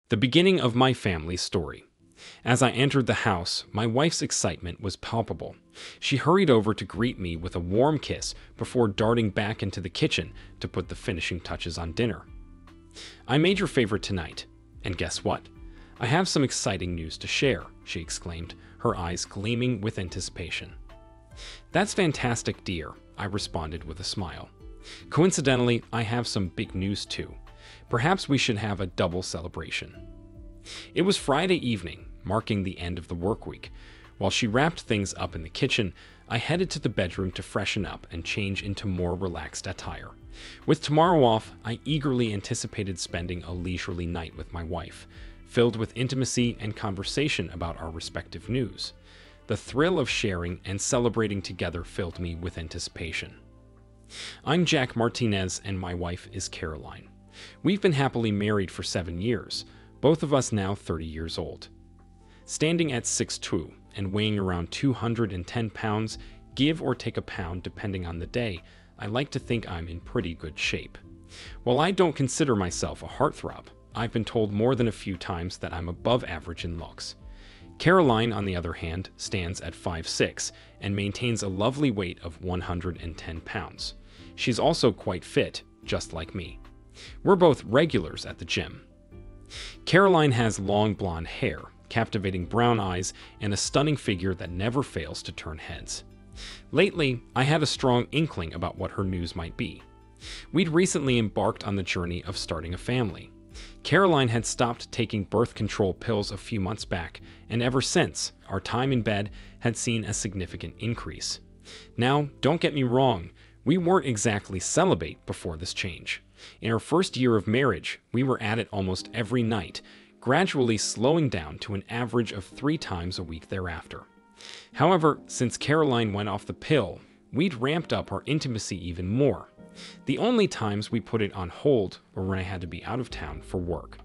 The beginning of my family's story. As I entered the house, my wife's excitement was palpable. She hurried over to greet me with a warm kiss before darting back into the kitchen to put the finishing touches on dinner. "I made your favorite tonight, and guess what? I have some exciting news to share," she exclaimed, her eyes gleaming with anticipation. "That's fantastic, dear," I responded with a smile. "Coincidentally, I have some big news too. Perhaps we should have a double celebration." It was Friday evening, marking the end of the work week. While she wrapped things up in the kitchen, I headed to the bedroom to freshen up and change into more relaxed attire. With tomorrow off, I eagerly anticipated spending a leisurely night with my wife, filled with intimacy and conversation about our respective news. The thrill of sharing and celebrating together filled me with anticipation. I'm Jack Martinez and my wife is Caroline. We've been happily married for 7 years, both of us now 30 years old. Standing at 6'2" and weighing around 210 pounds, give or take a pound depending on the day, I like to think I'm in pretty good shape. While I don't consider myself a heartthrob, I've been told more than a few times that I'm above average in looks. Caroline, on the other hand, stands at 5'6" and maintains a lovely weight of 110 pounds. She's also quite fit, just like me. We're both regulars at the gym. Caroline has long blonde hair, captivating brown eyes, and a stunning figure that never fails to turn heads. Lately, I had a strong inkling about what her news might be. We'd recently embarked on the journey of starting a family. Caroline had stopped taking birth control pills a few months back, and ever since, our time in bed had seen a significant increase. Now, don't get me wrong, we weren't exactly celibate before this change. In our first year of marriage, we were at it almost every night, gradually slowing down to an average of 3 times a week thereafter. However, since Caroline went off the pill, we'd ramped up our intimacy even more. The only times we put it on hold were when I had to be out of town for work.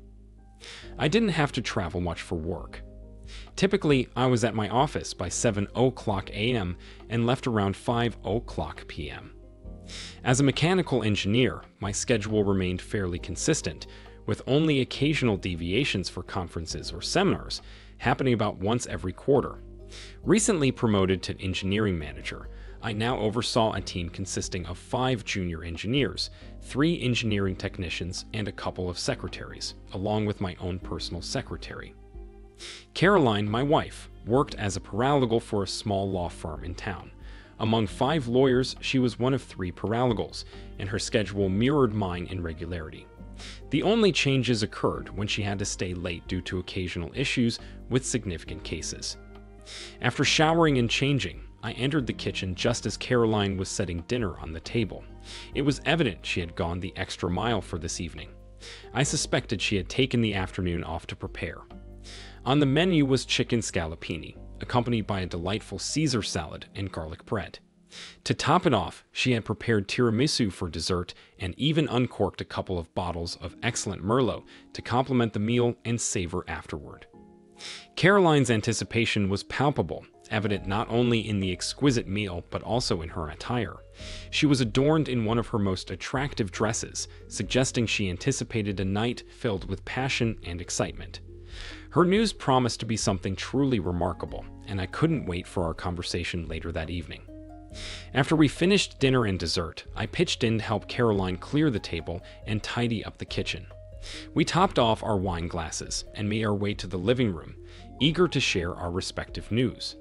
I didn't have to travel much for work. Typically, I was at my office by 7:00 a.m. and left around 5:00 p.m. As a mechanical engineer, my schedule remained fairly consistent, with only occasional deviations for conferences or seminars, happening about once every quarter. Recently promoted to engineering manager, I now oversaw a team consisting of 5 junior engineers, 3 engineering technicians, and a couple of secretaries, along with my own personal secretary. Caroline, my wife, worked as a paralegal for a small law firm in town. Among 5 lawyers, she was one of 3 paralegals, and her schedule mirrored mine in regularity. The only changes occurred when she had to stay late due to occasional issues with significant cases. After showering and changing, I entered the kitchen just as Caroline was setting dinner on the table. It was evident she had gone the extra mile for this evening. I suspected she had taken the afternoon off to prepare. On the menu was chicken scallopini, accompanied by a delightful Caesar salad and garlic bread. To top it off, she had prepared tiramisu for dessert and even uncorked a couple of bottles of excellent Merlot to complement the meal and savor afterward. Caroline's anticipation was palpable, evident not only in the exquisite meal but also in her attire. She was adorned in one of her most attractive dresses, suggesting she anticipated a night filled with passion and excitement. Her news promised to be something truly remarkable, and I couldn't wait for our conversation later that evening. After we finished dinner and dessert, I pitched in to help Caroline clear the table and tidy up the kitchen. We topped off our wine glasses and made our way to the living room, eager to share our respective news.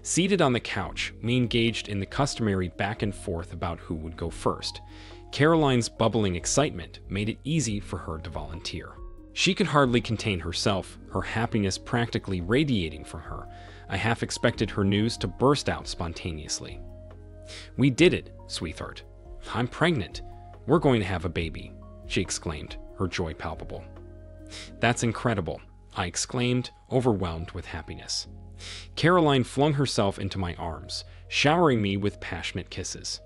Seated on the couch, we engaged in the customary back and forth about who would go first. Caroline's bubbling excitement made it easy for her to volunteer. She could hardly contain herself, her happiness practically radiating from her. I half expected her news to burst out spontaneously. "We did it, sweetheart. I'm pregnant. We're going to have a baby," she exclaimed, her joy palpable. "That's incredible," I exclaimed, overwhelmed with happiness. Caroline flung herself into my arms, showering me with passionate kisses.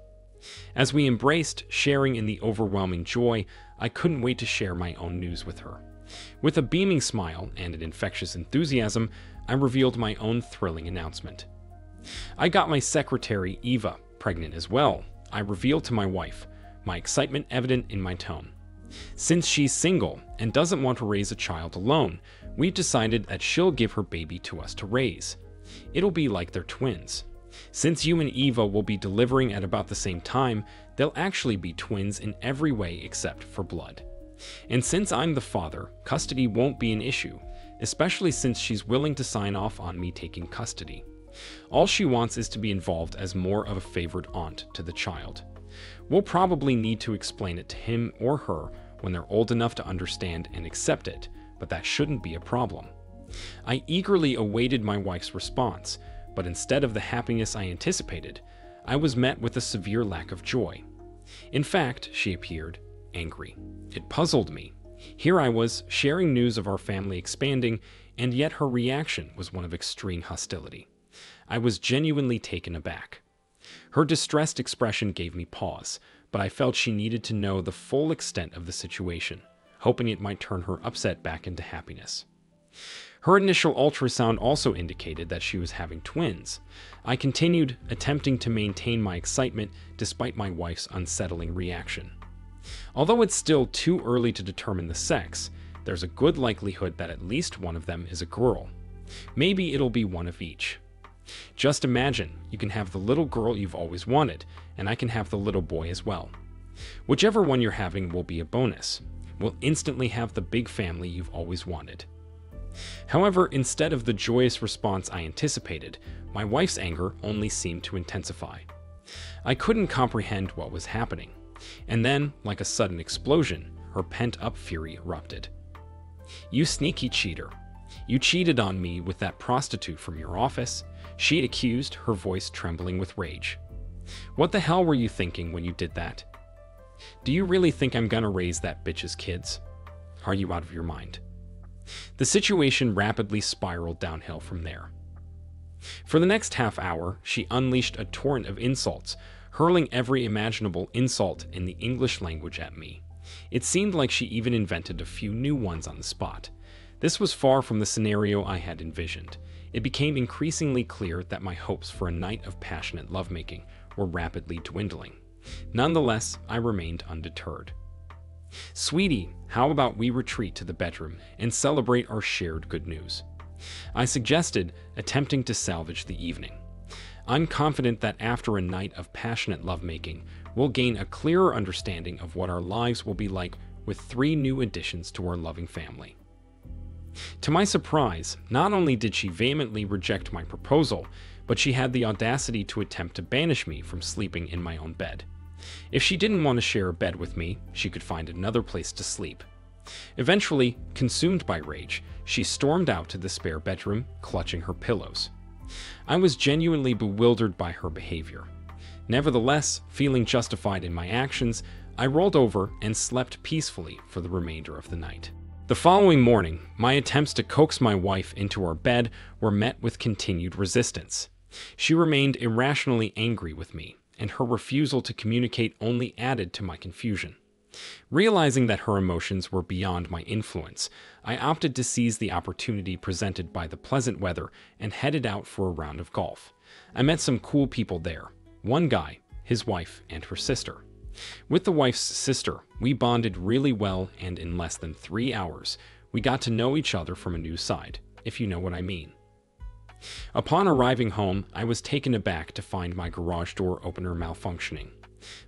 As we embraced, sharing in the overwhelming joy, I couldn't wait to share my own news with her. With a beaming smile and an infectious enthusiasm, I revealed my own thrilling announcement. "I got my secretary, Eva, pregnant as well," I revealed to my wife, my excitement evident in my tone. Since she's single and doesn't want to raise a child alone, we've decided that she'll give her baby to us to raise. It'll be like they're twins. Since you and Eva will be delivering at about the same time, they'll actually be twins in every way except for blood. And since I'm the father, custody won't be an issue, especially since she's willing to sign off on me taking custody. All she wants is to be involved as more of a favored aunt to the child. We'll probably need to explain it to him or her when they're old enough to understand and accept it, but that shouldn't be a problem. I eagerly awaited my wife's response, but instead of the happiness I anticipated, I was met with a severe lack of joy. In fact, she appeared angry. It puzzled me. Here I was, sharing news of our family expanding, and yet her reaction was one of extreme hostility. I was genuinely taken aback. Her distressed expression gave me pause, but I felt she needed to know the full extent of the situation, hoping it might turn her upset back into happiness. Her initial ultrasound also indicated that she was having twins. I continued, attempting to maintain my excitement despite my wife's unsettling reaction. Although it's still too early to determine the sex, there's a good likelihood that at least one of them is a girl. Maybe it'll be one of each. Just imagine, you can have the little girl you've always wanted, and I can have the little boy as well. Whichever one you're having will be a bonus. We'll instantly have the big family you've always wanted. However, instead of the joyous response I anticipated, my wife's anger only seemed to intensify. I couldn't comprehend what was happening, and then, like a sudden explosion, her pent-up fury erupted. "You sneaky cheater. You cheated on me with that prostitute from your office," she accused, her voice trembling with rage. "What the hell were you thinking when you did that? Do you really think I'm gonna raise that bitch's kids? Are you out of your mind?" The situation rapidly spiraled downhill from there. For the next half hour, she unleashed a torrent of insults, hurling every imaginable insult in the English language at me. It seemed like she even invented a few new ones on the spot. This was far from the scenario I had envisioned. It became increasingly clear that my hopes for a night of passionate lovemaking were rapidly dwindling. Nonetheless, I remained undeterred. "Sweetie, how about we retreat to the bedroom and celebrate our shared good news?" I suggested, attempting to salvage the evening. I'm confident that after a night of passionate lovemaking, we'll gain a clearer understanding of what our lives will be like with 3 new additions to our loving family. To my surprise, not only did she vehemently reject my proposal, but she had the audacity to attempt to banish me from sleeping in my own bed. If she didn't want to share a bed with me, she could find another place to sleep. Eventually, consumed by rage, she stormed out to the spare bedroom, clutching her pillows. I was genuinely bewildered by her behavior. Nevertheless, feeling justified in my actions, I rolled over and slept peacefully for the remainder of the night. The following morning, my attempts to coax my wife into our bed were met with continued resistance. She remained irrationally angry with me, and her refusal to communicate only added to my confusion. Realizing that her emotions were beyond my influence, I opted to seize the opportunity presented by the pleasant weather and headed out for a round of golf. I met some cool people there. One guy, his wife, and her sister. With the wife's sister, we bonded really well, and in less than 3 hours, we got to know each other from a new side, if you know what I mean. Upon arriving home, I was taken aback to find my garage door opener malfunctioning.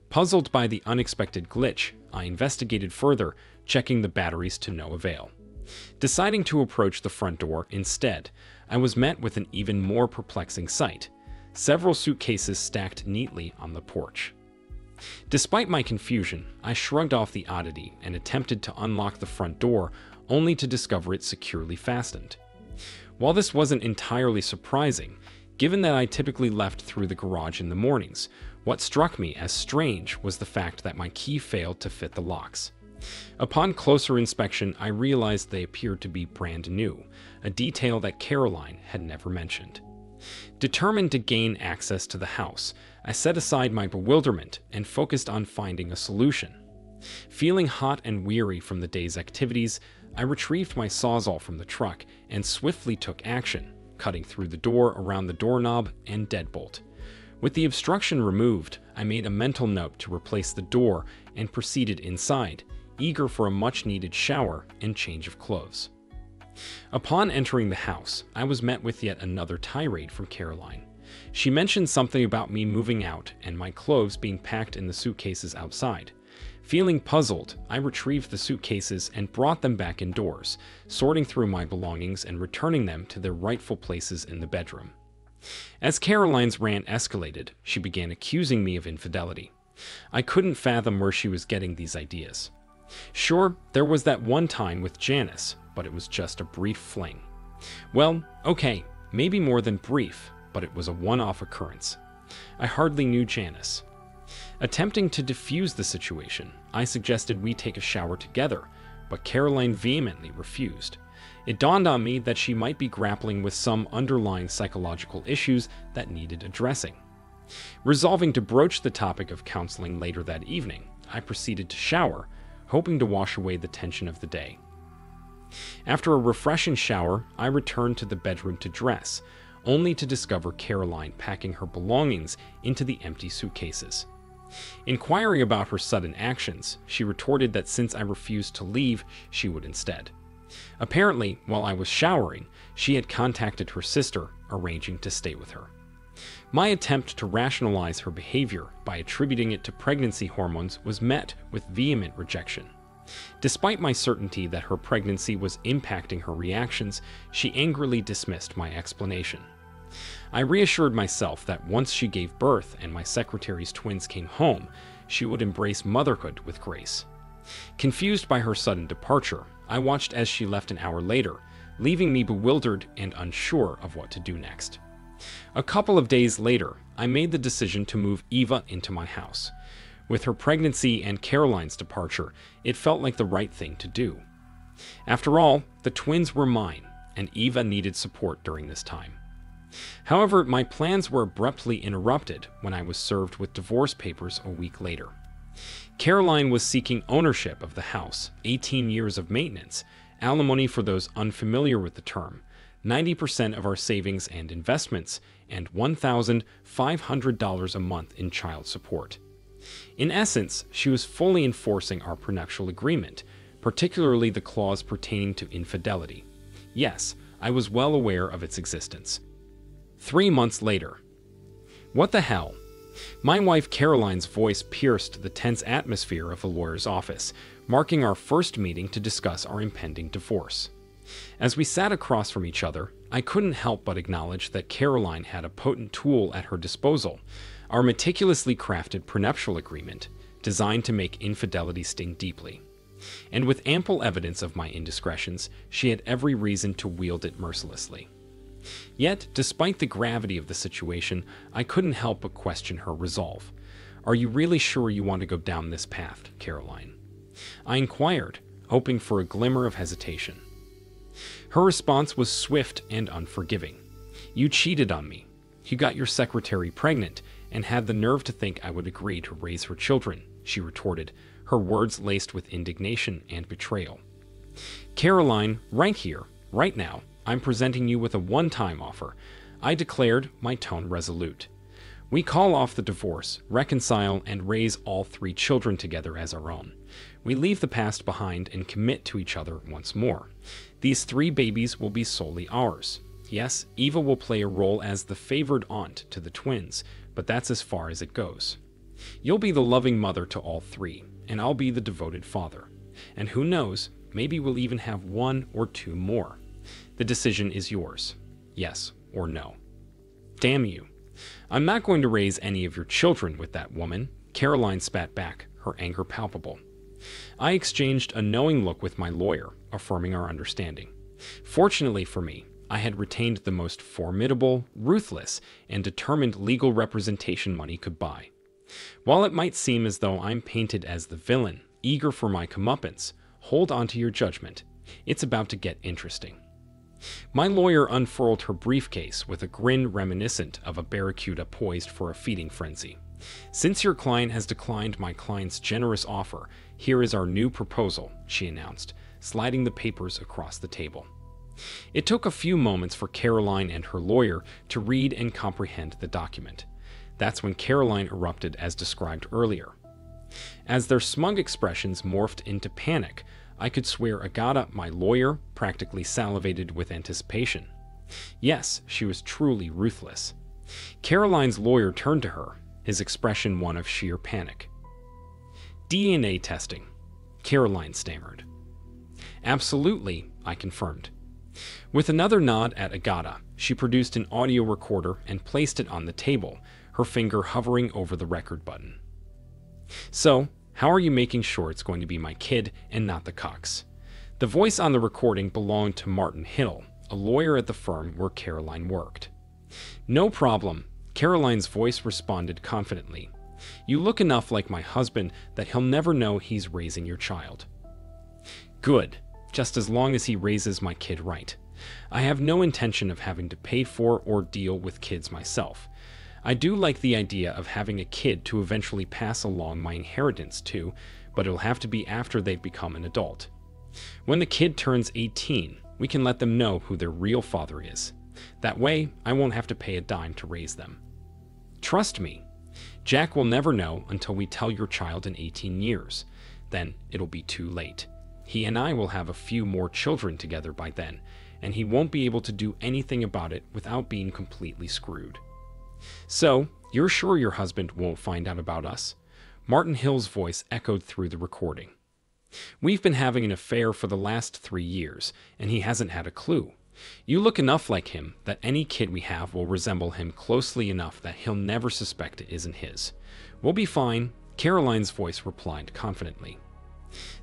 Puzzled by the unexpected glitch, I investigated further, checking the batteries to no avail. Deciding to approach the front door instead, I was met with an even more perplexing sight: several suitcases stacked neatly on the porch. Despite my confusion, I shrugged off the oddity and attempted to unlock the front door, only to discover it securely fastened. While this wasn't entirely surprising, given that I typically left through the garage in the mornings, what struck me as strange was the fact that my key failed to fit the locks. Upon closer inspection, I realized they appeared to be brand new, a detail that Caroline had never mentioned. Determined to gain access to the house, I set aside my bewilderment and focused on finding a solution. Feeling hot and weary from the day's activities, I retrieved my sawzall from the truck and swiftly took action, cutting through the door around the doorknob and deadbolt. With the obstruction removed, I made a mental note to replace the door and proceeded inside, eager for a much-needed shower and change of clothes. Upon entering the house, I was met with yet another tirade from Caroline. She mentioned something about me moving out and my clothes being packed in the suitcases outside. Feeling puzzled, I retrieved the suitcases and brought them back indoors, sorting through my belongings and returning them to their rightful places in the bedroom. As Caroline's rant escalated, she began accusing me of infidelity. I couldn't fathom where she was getting these ideas. Sure, there was that one time with Janice, but it was just a brief fling. Well, okay, maybe more than brief, but it was a one-off occurrence. I hardly knew Janice. Attempting to defuse the situation, I suggested we take a shower together, but Caroline vehemently refused. It dawned on me that she might be grappling with some underlying psychological issues that needed addressing. Resolving to broach the topic of counseling later that evening, I proceeded to shower, hoping to wash away the tension of the day. After a refreshing shower, I returned to the bedroom to dress, only to discover Caroline packing her belongings into the empty suitcases. Inquiring about her sudden actions, she retorted that since I refused to leave, she would instead. Apparently, while I was showering, she had contacted her sister, arranging to stay with her. My attempt to rationalize her behavior by attributing it to pregnancy hormones was met with vehement rejection. Despite my certainty that her pregnancy was impacting her reactions, she angrily dismissed my explanation. I reassured myself that once she gave birth and my secretary's twins came home, she would embrace motherhood with grace. Confused by her sudden departure, I watched as she left an hour later, leaving me bewildered and unsure of what to do next. A couple of days later, I made the decision to move Eva into my house. With her pregnancy and Caroline's departure, it felt like the right thing to do. After all, the twins were mine, and Eva needed support during this time. However, my plans were abruptly interrupted when I was served with divorce papers a week later. Caroline was seeking ownership of the house, 18 years of maintenance, alimony for those unfamiliar with the term, 90% of our savings and investments, and $1,500 a month in child support. In essence, she was fully enforcing our prenuptial agreement, particularly the clause pertaining to infidelity. Yes, I was well aware of its existence. 3 months later. What the hell? My wife Caroline's voice pierced the tense atmosphere of the lawyer's office, marking our first meeting to discuss our impending divorce. As we sat across from each other, I couldn't help but acknowledge that Caroline had a potent tool at her disposal, our meticulously crafted prenuptial agreement, designed to make infidelity sting deeply. And with ample evidence of my indiscretions, she had every reason to wield it mercilessly. Yet, despite the gravity of the situation, I couldn't help but question her resolve. "Are you really sure you want to go down this path, Caroline?" I inquired, hoping for a glimmer of hesitation. Her response was swift and unforgiving. "You cheated on me. You got your secretary pregnant and had the nerve to think I would agree to raise her children," she retorted, her words laced with indignation and betrayal. "Caroline, right here, right now, I'm presenting you with a one-time offer," I declared, my tone resolute. "We call off the divorce, reconcile, and raise all 3 children together as our own. We leave the past behind and commit to each other once more. These 3 babies will be solely ours. Yes, Eva will play a role as the favored aunt to the twins, but that's as far as it goes. You'll be the loving mother to all 3, and I'll be the devoted father. And who knows, maybe we'll even have 1 or 2 more. The decision is yours. Yes or no." "Damn you. I'm not going to raise any of your children with that woman," Caroline spat back, her anger palpable. I exchanged a knowing look with my lawyer, affirming our understanding. Fortunately for me, I had retained the most formidable, ruthless, and determined legal representation money could buy. While it might seem as though I'm painted as the villain, eager for my comeuppance, hold on to your judgment. It's about to get interesting. My lawyer unfurled her briefcase with a grin reminiscent of a barracuda poised for a feeding frenzy. "Since your client has declined my client's generous offer, here is our new proposal," she announced, sliding the papers across the table. It took a few moments for Caroline and her lawyer to read and comprehend the document. That's when Caroline erupted as described earlier. As their smug expressions morphed into panic, I could swear Agata, my lawyer, practically salivated with anticipation. Yes, she was truly ruthless. Caroline's lawyer turned to her, his expression one of sheer panic. DNA testing, Caroline stammered. Absolutely, I confirmed. With another nod at Agata, she produced an audio recorder and placed it on the table, her finger hovering over the record button. So, how are you making sure it's going to be my kid and not the Cox? The voice on the recording belonged to Martin Hill, a lawyer at the firm where Caroline worked. No problem, Caroline's voice responded confidently. You look enough like my husband that he'll never know he's raising your child. Good, just as long as he raises my kid right. I have no intention of having to pay for or deal with kids myself. I do like the idea of having a kid to eventually pass along my inheritance to, but it'll have to be after they've become an adult. When the kid turns 18, we can let them know who their real father is. That way, I won't have to pay a dime to raise them. Trust me, Jack will never know until we tell your child in 18 years. Then it'll be too late. He and I will have a few more children together by then, and he won't be able to do anything about it without being completely screwed. So, you're sure your husband won't find out about us? Martin Hill's voice echoed through the recording. We've been having an affair for the last 3 years, and he hasn't had a clue. You look enough like him that any kid we have will resemble him closely enough that he'll never suspect it isn't his. We'll be fine, Caroline's voice replied confidently.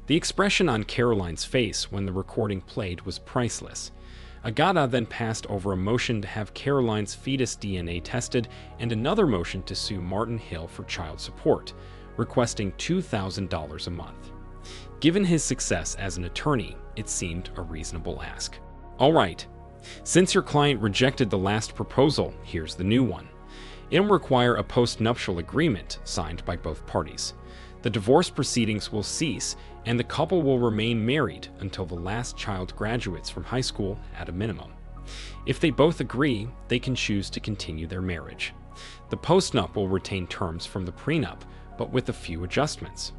The expression on Caroline's face when the recording played was priceless. Agata then passed over a motion to have Caroline's fetus DNA tested and another motion to sue Martin Hill for child support, requesting $2,000 a month. Given his success as an attorney, it seemed a reasonable ask. All right, since your client rejected the last proposal, here's the new one. It'll require a post-nuptial agreement signed by both parties. The divorce proceedings will cease, and the couple will remain married until the last child graduates from high school at a minimum. If they both agree, they can choose to continue their marriage. The postnup will retain terms from the prenup, but with a few adjustments.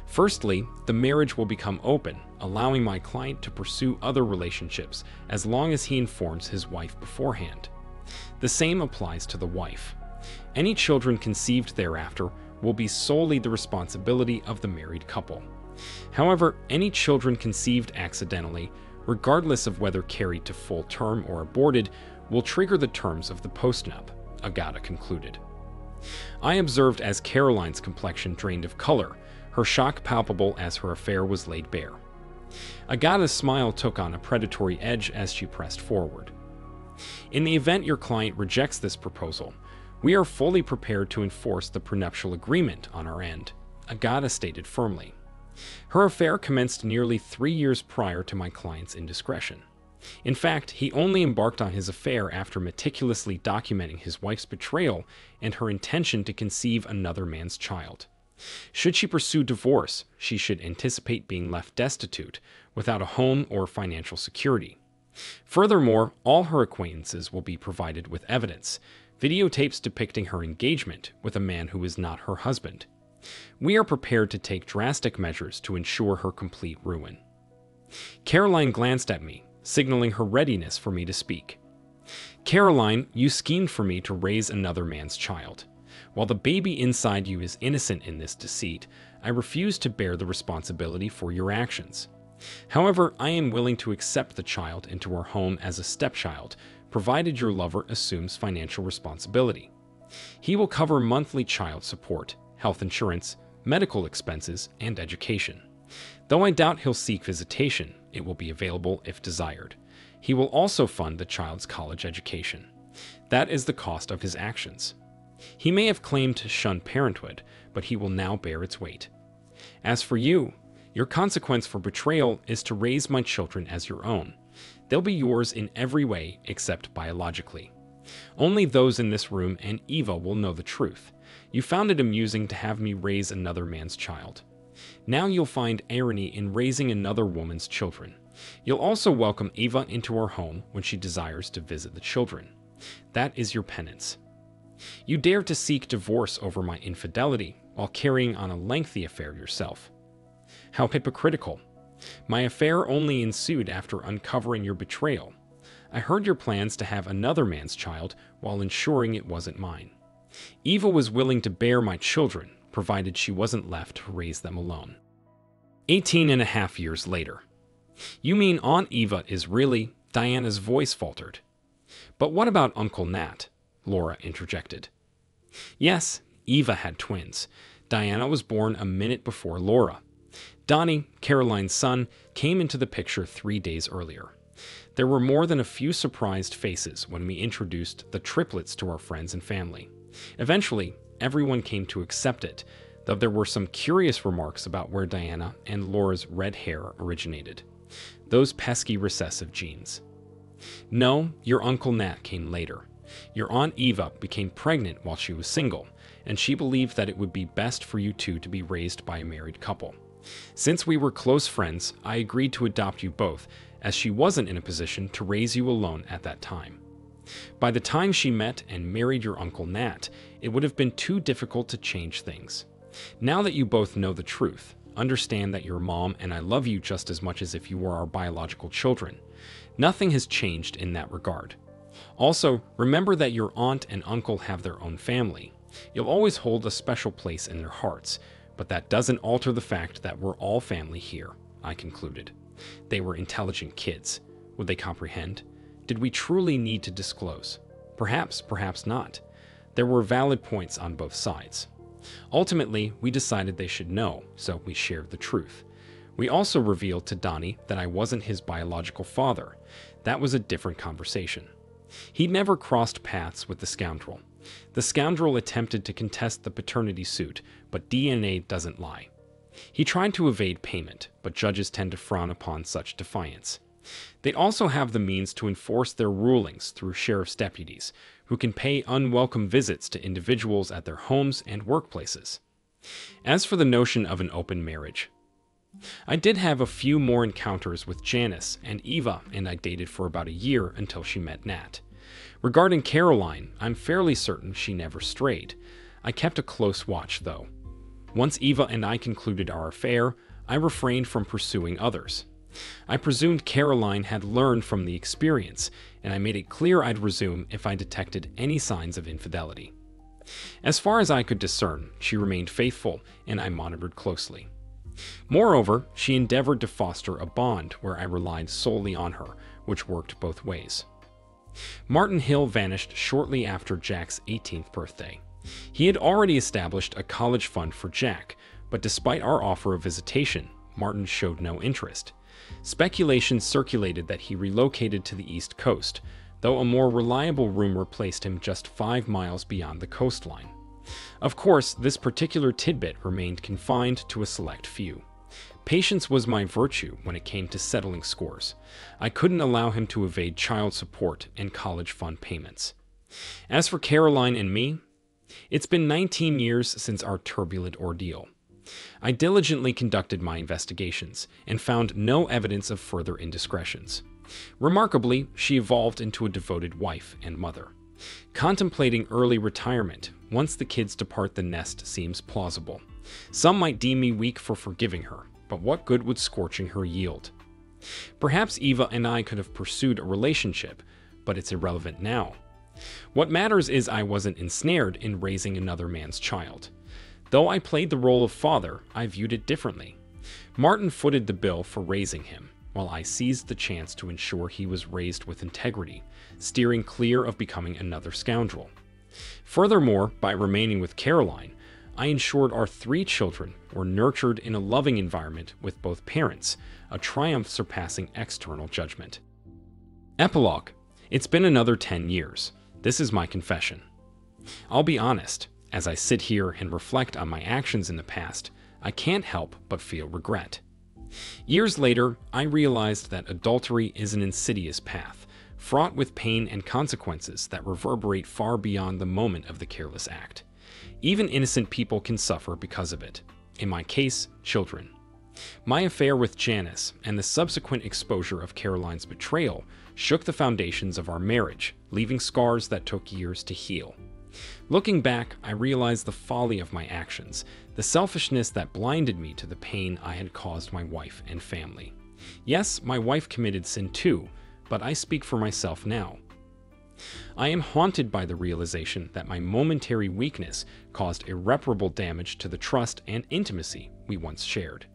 Firstly, the marriage will become open, allowing my client to pursue other relationships as long as he informs his wife beforehand. The same applies to the wife. Any children conceived thereafter will be solely the responsibility of the married couple. However, any children conceived accidentally, regardless of whether carried to full term or aborted, will trigger the terms of the postnup, Agata concluded. I observed as Caroline's complexion drained of color, her shock palpable as her affair was laid bare. Agata's smile took on a predatory edge as she pressed forward. In the event your client rejects this proposal, we are fully prepared to enforce the prenuptial agreement on our end, Agata stated firmly. Her affair commenced nearly 3 years prior to my client's indiscretion. In fact, he only embarked on his affair after meticulously documenting his wife's betrayal and her intention to conceive another man's child. Should she pursue divorce, she should anticipate being left destitute, without a home or financial security. Furthermore, all her acquaintances will be provided with evidence, videotapes depicting her engagement with a man who is not her husband. We are prepared to take drastic measures to ensure her complete ruin. Caroline glanced at me, signaling her readiness for me to speak. Caroline, you schemed for me to raise another man's child. While the baby inside you is innocent in this deceit, I refuse to bear the responsibility for your actions. However, I am willing to accept the child into our home as a stepchild, provided your lover assumes financial responsibility. He will cover monthly child support, health insurance, medical expenses, and education. Though I doubt he'll seek visitation, it will be available if desired. He will also fund the child's college education. That is the cost of his actions. He may have claimed to shun parenthood, but he will now bear its weight. As for you, your consequence for betrayal is to raise my children as your own. They'll be yours in every way except biologically. Only those in this room and Eva will know the truth. You found it amusing to have me raise another man's child. Now you'll find irony in raising another woman's children. You'll also welcome Eva into our home when she desires to visit the children. That is your penance. You dare to seek divorce over my infidelity, while carrying on a lengthy affair yourself. How hypocritical. My affair only ensued after uncovering your betrayal. I heard your plans to have another man's child while ensuring it wasn't mine. Eva was willing to bear my children, provided she wasn't left to raise them alone. 18.5 years later. You mean Aunt Eva is really? Diana's voice faltered. But what about Uncle Nat? Laura interjected. Yes, Eva had twins. Diana was born a minute before Laura. Donnie, Caroline's son, came into the picture 3 days earlier. There were more than a few surprised faces when we introduced the triplets to our friends and family. Eventually, everyone came to accept it, though there were some curious remarks about where Diana and Laura's red hair originated. Those pesky recessive genes. No, your Uncle Nat came later. Your Aunt Eva became pregnant while she was single, and she believed that it would be best for you two to be raised by a married couple. Since we were close friends, I agreed to adopt you both, as she wasn't in a position to raise you alone at that time. By the time she met and married your Uncle Nat, it would have been too difficult to change things. Now that you both know the truth, understand that your mom and I love you just as much as if you were our biological children. Nothing has changed in that regard. Also, remember that your aunt and uncle have their own family. You'll always hold a special place in their hearts, but that doesn't alter the fact that we're all family here, I concluded. They were intelligent kids. Would they comprehend? Did we truly need to disclose? Perhaps, perhaps not. There were valid points on both sides. Ultimately, we decided they should know, so we shared the truth. We also revealed to Donnie that I wasn't his biological father. That was a different conversation. He'd never crossed paths with the scoundrel. The scoundrel attempted to contest the paternity suit, but DNA doesn't lie. He tried to evade payment, but judges tend to frown upon such defiance. They also have the means to enforce their rulings through sheriff's deputies, who can pay unwelcome visits to individuals at their homes and workplaces. As for the notion of an open marriage, I did have a few more encounters with Janice and Eva, and I dated for about a year until she met Nat. Regarding Caroline, I'm fairly certain she never strayed. I kept a close watch, though. Once Eva and I concluded our affair, I refrained from pursuing others. I presumed Caroline had learned from the experience, and I made it clear I'd resume if I detected any signs of infidelity. As far as I could discern, she remained faithful, and I monitored closely. Moreover, she endeavored to foster a bond where I relied solely on her, which worked both ways. Martin Hill vanished shortly after Jack's 18th birthday. He had already established a college fund for Jack, but despite our offer of visitation, Martin showed no interest. Speculation circulated that he relocated to the East Coast, though a more reliable rumor placed him just 5 miles beyond the coastline. Of course, this particular tidbit remained confined to a select few. Patience was my virtue when it came to settling scores. I couldn't allow him to evade child support and college fund payments. As for Caroline and me, it's been 19 years since our turbulent ordeal. I diligently conducted my investigations and found no evidence of further indiscretions. Remarkably, she evolved into a devoted wife and mother. Contemplating early retirement once the kids depart the nest seems plausible. Some might deem me weak for forgiving her, but what good would scorching her yield? Perhaps Eva and I could have pursued a relationship, but it's irrelevant now. What matters is I wasn't ensnared in raising another man's child. Though I played the role of father, I viewed it differently. Martin footed the bill for raising him, while I seized the chance to ensure he was raised with integrity, steering clear of becoming another scoundrel. Furthermore, by remaining with Caroline, I ensured our 3 children were nurtured in a loving environment with both parents, a triumph surpassing external judgment. Epilogue. It's been another 10 years. This is my confession. I'll be honest, as I sit here and reflect on my actions in the past, I can't help but feel regret. Years later, I realized that adultery is an insidious path, fraught with pain and consequences that reverberate far beyond the moment of the careless act. Even innocent people can suffer because of it. In my case, children. My affair with Janice and the subsequent exposure of Caroline's betrayal shook the foundations of our marriage, leaving scars that took years to heal. Looking back, I realized the folly of my actions, the selfishness that blinded me to the pain I had caused my wife and family. Yes, my wife committed sin too, but I speak for myself now. I am haunted by the realization that my momentary weakness caused irreparable damage to the trust and intimacy we once shared.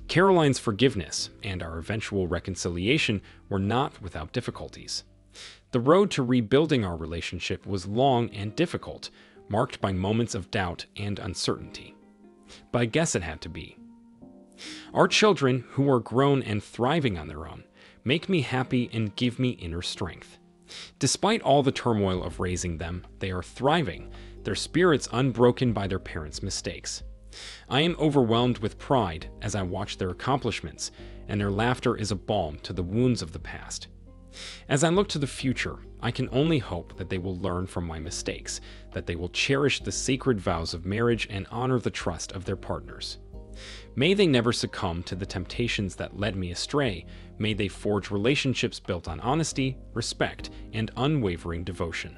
Caroline's forgiveness and our eventual reconciliation were not without difficulties. The road to rebuilding our relationship was long and difficult, marked by moments of doubt and uncertainty. But I guess it had to be. Our children, who are grown and thriving on their own, make me happy and give me inner strength. Despite all the turmoil of raising them, they are thriving, their spirits unbroken by their parents' mistakes. I am overwhelmed with pride as I watch their accomplishments, and their laughter is a balm to the wounds of the past. As I look to the future, I can only hope that they will learn from my mistakes, that they will cherish the sacred vows of marriage and honor the trust of their partners. May they never succumb to the temptations that led me astray. May they forge relationships built on honesty, respect, and unwavering devotion.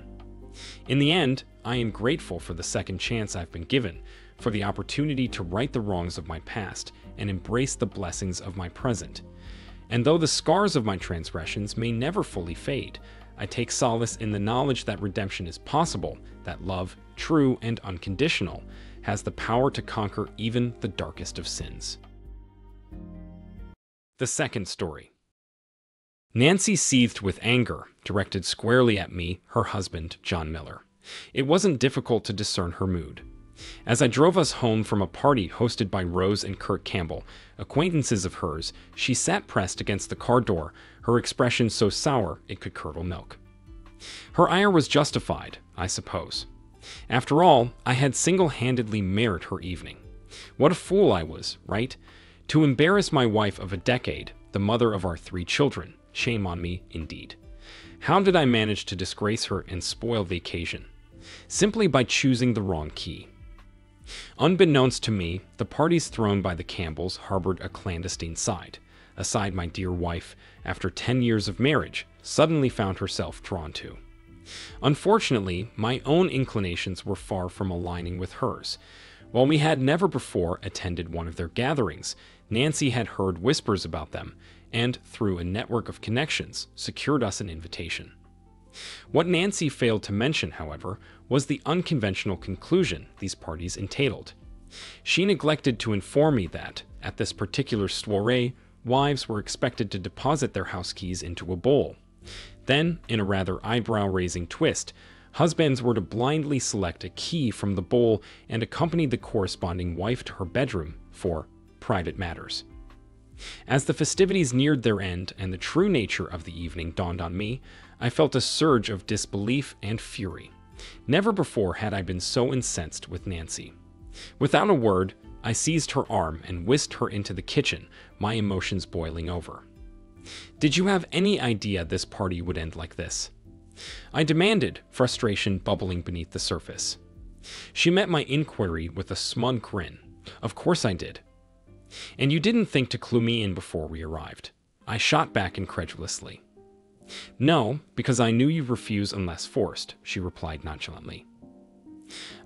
In the end, I am grateful for the second chance I've been given, for the opportunity to right the wrongs of my past and embrace the blessings of my present. And though the scars of my transgressions may never fully fade, I take solace in the knowledge that redemption is possible, that love, true and unconditional, has the power to conquer even the darkest of sins. The second story. Nancy seethed with anger, directed squarely at me, her husband, John Miller. It wasn't difficult to discern her mood. As I drove us home from a party hosted by Rose and Kurt Campbell, acquaintances of hers, she sat pressed against the car door, her expression so sour it could curdle milk. Her ire was justified, I suppose. After all, I had single-handedly marred her evening. What a fool I was, right? To embarrass my wife of a decade, the mother of our 3 children. Shame on me, indeed. How did I manage to disgrace her and spoil the occasion? Simply by choosing the wrong key. Unbeknownst to me, the parties thrown by the Campbells harbored a clandestine side, a side my dear wife, after 10 years of marriage, suddenly found herself drawn to. Unfortunately, my own inclinations were far from aligning with hers. While we had never before attended one of their gatherings, Nancy had heard whispers about them, and, through a network of connections, secured us an invitation. What Nancy failed to mention, however, was the unconventional conclusion these parties entailed. She neglected to inform me that, at this particular soiree, wives were expected to deposit their house keys into a bowl. Then, in a rather eyebrow-raising twist, husbands were to blindly select a key from the bowl and accompany the corresponding wife to her bedroom for private matters. As the festivities neared their end and the true nature of the evening dawned on me, I felt a surge of disbelief and fury. Never before had I been so incensed with Nancy. Without a word, I seized her arm and whisked her into the kitchen, my emotions boiling over. "Did you have any idea this party would end like this?" I demanded, frustration bubbling beneath the surface. She met my inquiry with a smug grin. "Of course I did." "And you didn't think to clue me in before we arrived?" I shot back incredulously. "No, because I knew you'd refuse unless forced," she replied nonchalantly.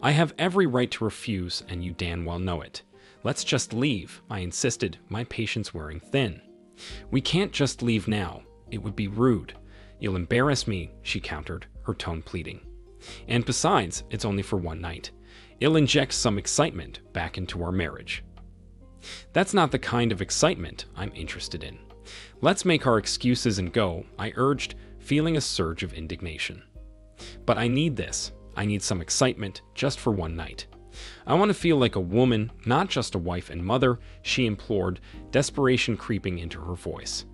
"I have every right to refuse, and you damn well know it. Let's just leave," I insisted, my patience wearing thin. "We can't just leave now. It would be rude. You'll embarrass me," she countered, her tone pleading. "And besides, it's only for one night. It'll inject some excitement back into our marriage." "That's not the kind of excitement I'm interested in. Let's make our excuses and go," I urged, feeling a surge of indignation. "But I need this. I need some excitement, just for one night. I want to feel like a woman, not just a wife and mother," she implored, desperation creeping into her voice.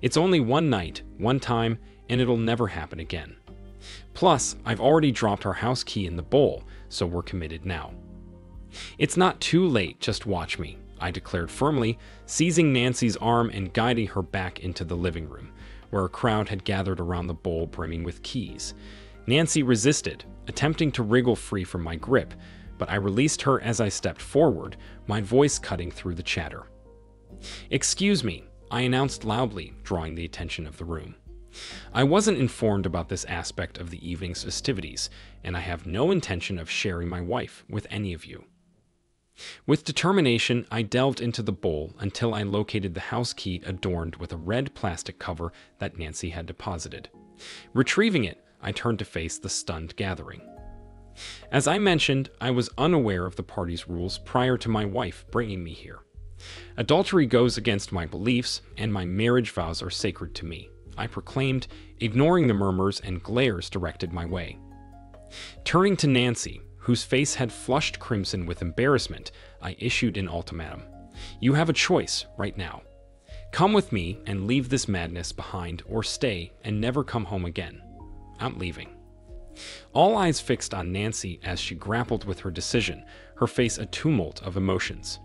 "It's only one night, one time, and it'll never happen again. Plus, I've already dropped our house key in the bowl, so we're committed now." "It's not too late, just watch me," I declared firmly, seizing Nancy's arm and guiding her back into the living room, where a crowd had gathered around the bowl brimming with keys. Nancy resisted, attempting to wriggle free from my grip, but I released her as I stepped forward, my voice cutting through the chatter. "Excuse me," I announced loudly, drawing the attention of the room. "I wasn't informed about this aspect of the evening's festivities, and I have no intention of sharing my wife with any of you." With determination, I delved into the bowl until I located the house key adorned with a red plastic cover that Nancy had deposited. Retrieving it, I turned to face the stunned gathering. As I mentioned, I was unaware of the party's rules prior to my wife bringing me here. Adultery goes against my beliefs, and my marriage vows are sacred to me, I proclaimed, ignoring the murmurs and glares directed my way. Turning to Nancy, whose face had flushed crimson with embarrassment, I issued an ultimatum. You have a choice right now. Come with me and leave this madness behind, or stay and never come home again. I'm leaving. All eyes fixed on Nancy as she grappled with her decision, her face a tumult of emotions.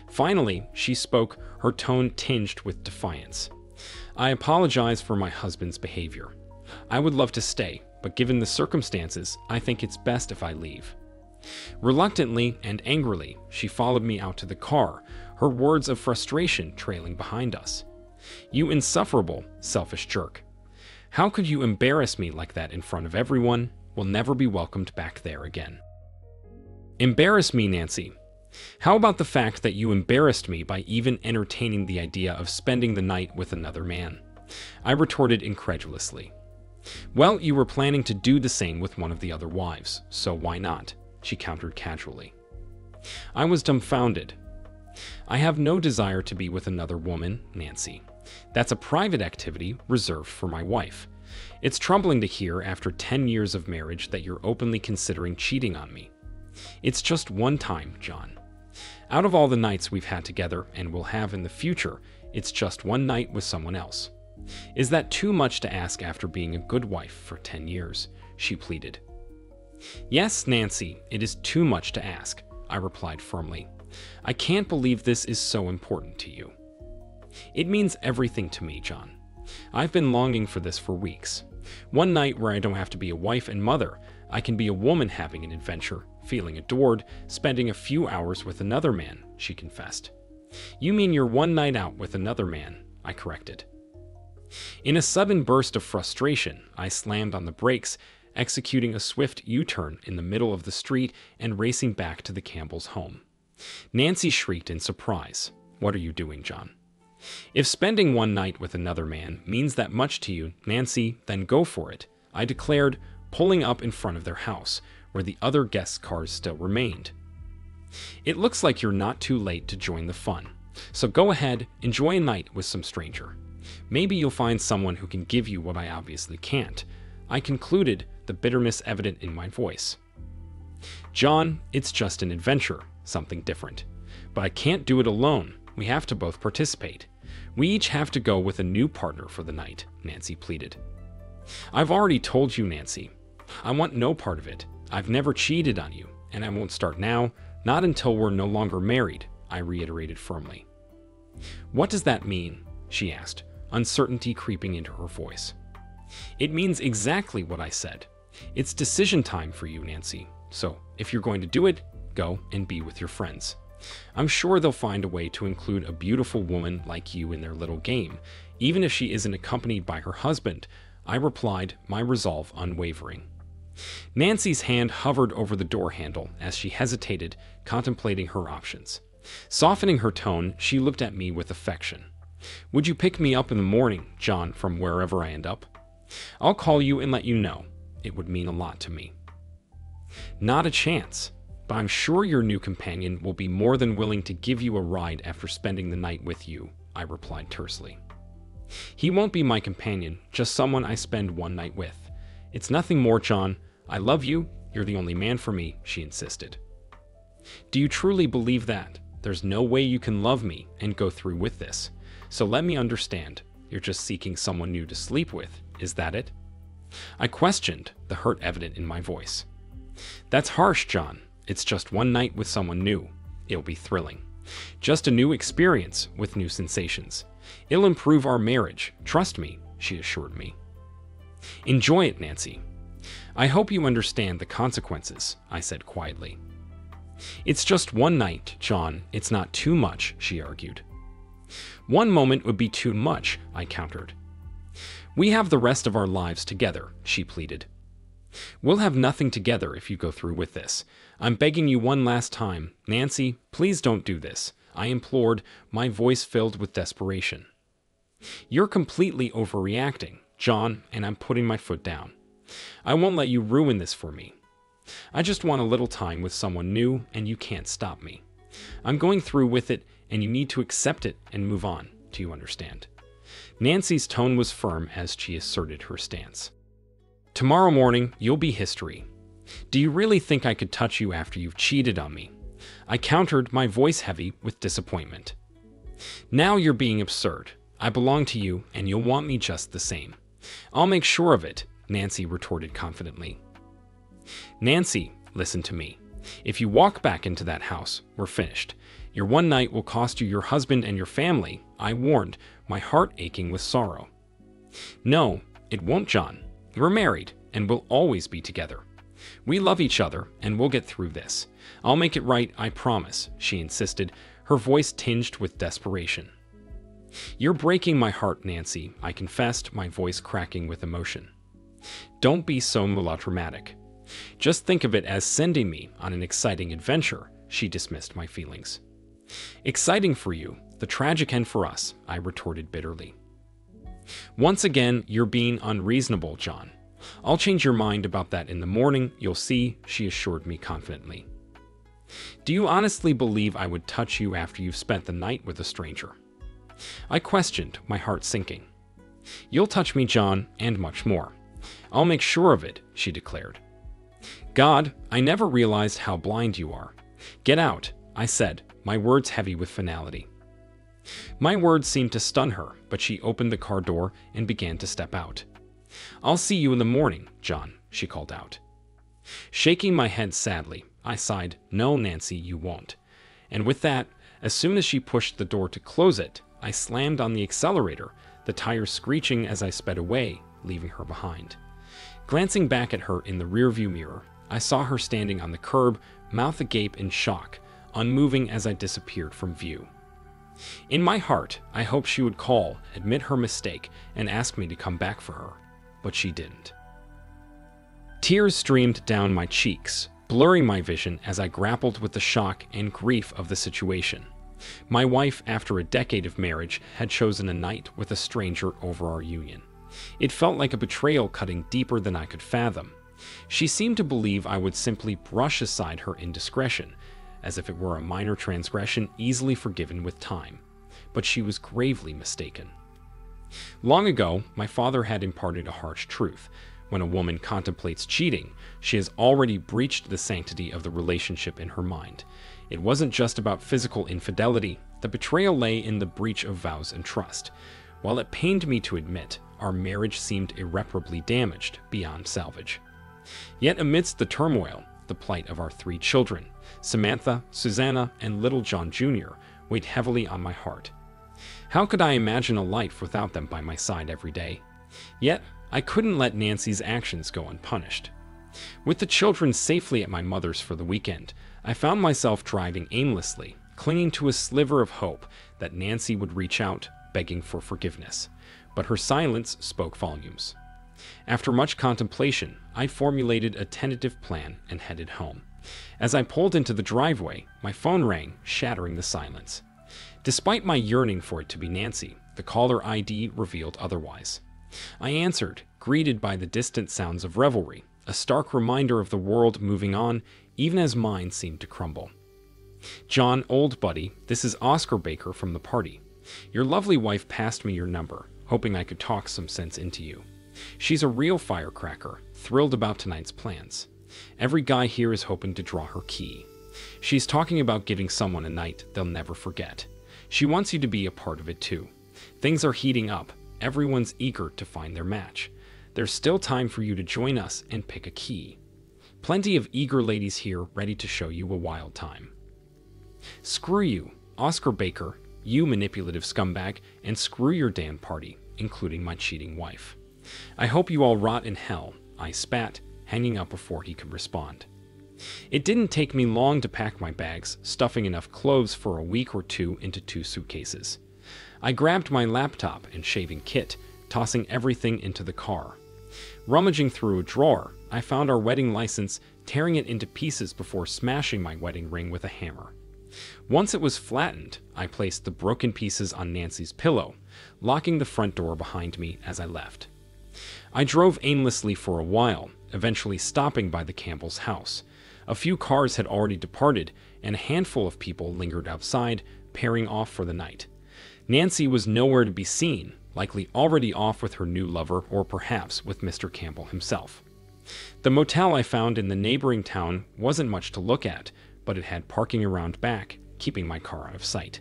Finally, she spoke, her tone tinged with defiance. I apologize for my husband's behavior. I would love to stay, but given the circumstances, I think it's best if I leave. Reluctantly and angrily, she followed me out to the car, her words of frustration trailing behind us. You insufferable, selfish jerk. How could you embarrass me like that in front of everyone? Will never be welcomed back there again. Embarrass me, Nancy. How about the fact that you embarrassed me by even entertaining the idea of spending the night with another man? I retorted incredulously. Well, you were planning to do the same with one of the other wives, so why not? She countered casually. I was dumbfounded. I have no desire to be with another woman, Nancy. That's a private activity reserved for my wife. It's troubling to hear after 10 years of marriage that you're openly considering cheating on me. It's just one time, John. Out of all the nights we've had together and will have in the future, it's just one night with someone else. Is that too much to ask after being a good wife for 10 years? She pleaded. Yes, Nancy, it is too much to ask, I replied firmly. I can't believe this is so important to you. It means everything to me, John. I've been longing for this for weeks. One night where I don't have to be a wife and mother, I can be a woman having an adventure, feeling adored, spending a few hours with another man, she confessed. You mean your one night out with another man, I corrected. In a sudden burst of frustration, I slammed on the brakes, executing a swift U-turn in the middle of the street and racing back to the Campbell's home. Nancy shrieked in surprise. What are you doing, John? If spending one night with another man means that much to you, Nancy, then go for it, I declared, pulling up in front of their house, where the other guests' cars still remained. It looks like you're not too late to join the fun, so go ahead, enjoy a night with some stranger. Maybe you'll find someone who can give you what I obviously can't, I concluded, the bitterness evident in my voice. John, it's just an adventure, something different. But I can't do it alone. We have to both participate. We each have to go with a new partner for the night, Nancy pleaded. I've already told you, Nancy. I want no part of it. I've never cheated on you, and I won't start now, not until we're no longer married, I reiterated firmly. What does that mean? She asked, uncertainty creeping into her voice. It means exactly what I said. It's decision time for you, Nancy. So, if you're going to do it, go and be with your friends. I'm sure they'll find a way to include a beautiful woman like you in their little game, even if she isn't accompanied by her husband, I replied, my resolve unwavering. Nancy's hand hovered over the door handle as she hesitated, contemplating her options. Softening her tone, she looked at me with affection. Would you pick me up in the morning, John, from wherever I end up? I'll call you and let you know. It would mean a lot to me. Not a chance, but I'm sure your new companion will be more than willing to give you a ride after spending the night with you, I replied tersely. He won't be my companion, just someone I spend one night with. It's nothing more, John. I love you. You're the only man for me, she insisted. Do you truly believe that? There's no way you can love me and go through with this. So let me understand. You're just seeking someone new to sleep with. Is that it? I questioned, the hurt evident in my voice. That's harsh, John. It's just one night with someone new. It'll be thrilling. Just a new experience with new sensations. It'll improve our marriage. Trust me, she assured me. Enjoy it, Nancy. I hope you understand the consequences, I said quietly. It's just one night, John. It's not too much, she argued. One moment would be too much, I countered. We have the rest of our lives together, she pleaded. We'll have nothing together if you go through with this. I'm begging you one last time. Nancy, please don't do this, I implored, my voice filled with desperation. You're completely overreacting, John, and I'm putting my foot down. I won't let you ruin this for me. I just want a little time with someone new, and you can't stop me. I'm going through with it, and you need to accept it and move on. Do you understand? Nancy's tone was firm as she asserted her stance. Tomorrow morning, you'll be history. Do you really think I could touch you after you've cheated on me? I countered, my voice heavy with disappointment. Now you're being absurd. I belong to you, and you'll want me just the same. I'll make sure of it, Nancy retorted confidently. Nancy, listen to me. If you walk back into that house, we're finished. Your one night will cost you your husband and your family, I warned, my heart aching with sorrow. No, it won't, John. We're married, and we'll always be together. We love each other, and we'll get through this. I'll make it right, I promise, she insisted, her voice tinged with desperation. You're breaking my heart, Nancy, I confessed, my voice cracking with emotion. Don't be so melodramatic. Just think of it as sending me on an exciting adventure, she dismissed my feelings. Exciting for you, the tragic end for us, I retorted bitterly. Once again, you're being unreasonable, John. I'll change your mind about that in the morning, you'll see, she assured me confidently. Do you honestly believe I would touch you after you've spent the night with a stranger? I questioned, my heart sinking. You'll touch me, John, and much more. I'll make sure of it, she declared. God, I never realized how blind you are. Get out, I said, my words heavy with finality. My words seemed to stun her, but she opened the car door and began to step out. I'll see you in the morning, John, she called out. Shaking my head sadly, I sighed, no, Nancy, you won't. And with that, as soon as she pushed the door to close it, I slammed on the accelerator, the tires screeching as I sped away, leaving her behind. Glancing back at her in the rearview mirror, I saw her standing on the curb, mouth agape in shock, unmoving as I disappeared from view. In my heart, I hoped she would call, admit her mistake, and ask me to come back for her, but she didn't. Tears streamed down my cheeks, blurring my vision as I grappled with the shock and grief of the situation. My wife, after a decade of marriage, had chosen a night with a stranger over our union. It felt like a betrayal cutting deeper than I could fathom. She seemed to believe I would simply brush aside her indiscretion, as if it were a minor transgression easily forgiven with time. But she was gravely mistaken. Long ago, my father had imparted a harsh truth. When a woman contemplates cheating, she has already breached the sanctity of the relationship in her mind. It wasn't just about physical infidelity. The betrayal lay in the breach of vows and trust. While it pained me to admit, our marriage seemed irreparably damaged beyond salvage. Yet amidst the turmoil, the plight of our 3 children, Samantha, Susanna, and little John Jr., weighed heavily on my heart. How could I imagine a life without them by my side every day? Yet, I couldn't let Nancy's actions go unpunished. With the children safely at my mother's for the weekend, I found myself driving aimlessly, clinging to a sliver of hope that Nancy would reach out, begging for forgiveness. But her silence spoke volumes. After much contemplation, I formulated a tentative plan and headed home. As I pulled into the driveway, my phone rang, shattering the silence. Despite my yearning for it to be Nancy, the caller ID revealed otherwise. I answered, greeted by the distant sounds of revelry, a stark reminder of the world moving on, even as mine seemed to crumble. John, old buddy, this is Oscar Baker from the party. Your lovely wife passed me your number, hoping I could talk some sense into you. She's a real firecracker, thrilled about tonight's plans. Every guy here is hoping to draw her key. She's talking about giving someone a night they'll never forget. She wants you to be a part of it too. Things are heating up. Everyone's eager to find their match. There's still time for you to join us and pick a key. Plenty of eager ladies here ready to show you a wild time. Screw you, Oscar Baker, you manipulative scumbag, and screw your damn party, including my cheating wife. I hope you all rot in hell, I spat, hanging up before he could respond. It didn't take me long to pack my bags, stuffing enough clothes for a week or 2 into 2 suitcases. I grabbed my laptop and shaving kit, tossing everything into the car. Rummaging through a drawer, I found our wedding license, tearing it into pieces before smashing my wedding ring with a hammer. Once it was flattened, I placed the broken pieces on Nancy's pillow, locking the front door behind me as I left. I drove aimlessly for a while, eventually stopping by the Campbell's house. A few cars had already departed, and a handful of people lingered outside, pairing off for the night. Nancy was nowhere to be seen, likely already off with her new lover or perhaps with Mr. Campbell himself. The motel I found in the neighboring town wasn't much to look at, but it had parking around back, keeping my car out of sight.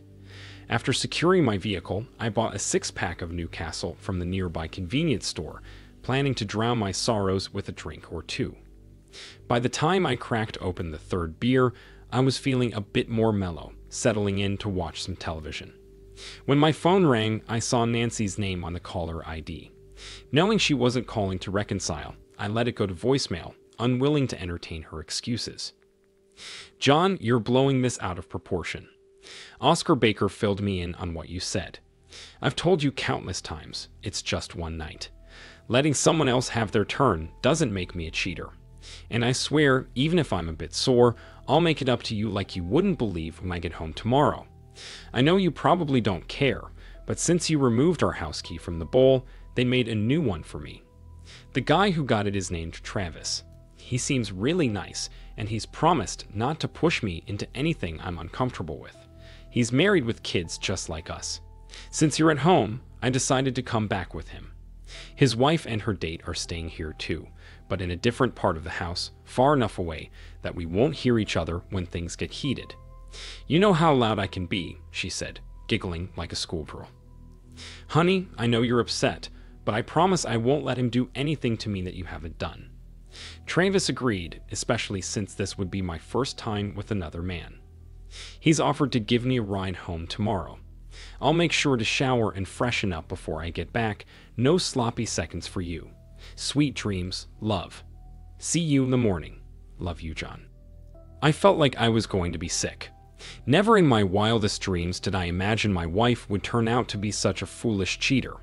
After securing my vehicle, I bought a six-pack of Newcastle from the nearby convenience store, planning to drown my sorrows with a drink or two. By the time I cracked open the third beer, I was feeling a bit more mellow, settling in to watch some television. When my phone rang, I saw Nancy's name on the caller ID. Knowing she wasn't calling to reconcile, I let it go to voicemail, unwilling to entertain her excuses. "John, you're blowing this out of proportion. Oscar Baker filled me in on what you said. I've told you countless times, it's just one night. Letting someone else have their turn doesn't make me a cheater. And I swear, even if I'm a bit sore, I'll make it up to you like you wouldn't believe when I get home tomorrow. I know you probably don't care, but since you removed our house key from the bowl, they made a new one for me. The guy who got it is named Travis. He seems really nice, and he's promised not to push me into anything I'm uncomfortable with. He's married with kids just like us. Since you're at home, I decided to come back with him. His wife and her date are staying here too, but in a different part of the house, far enough away that we won't hear each other when things get heated. You know how loud I can be," she said, giggling like a schoolgirl. "Honey, I know you're upset, but I promise I won't let him do anything to me that you haven't done." Travis agreed, especially since this would be my first time with another man. He's offered to give me a ride home tomorrow. I'll make sure to shower and freshen up before I get back. No sloppy seconds for you. Sweet dreams, love. See you in the morning. Love you, John. I felt like I was going to be sick. Never in my wildest dreams did I imagine my wife would turn out to be such a foolish cheater.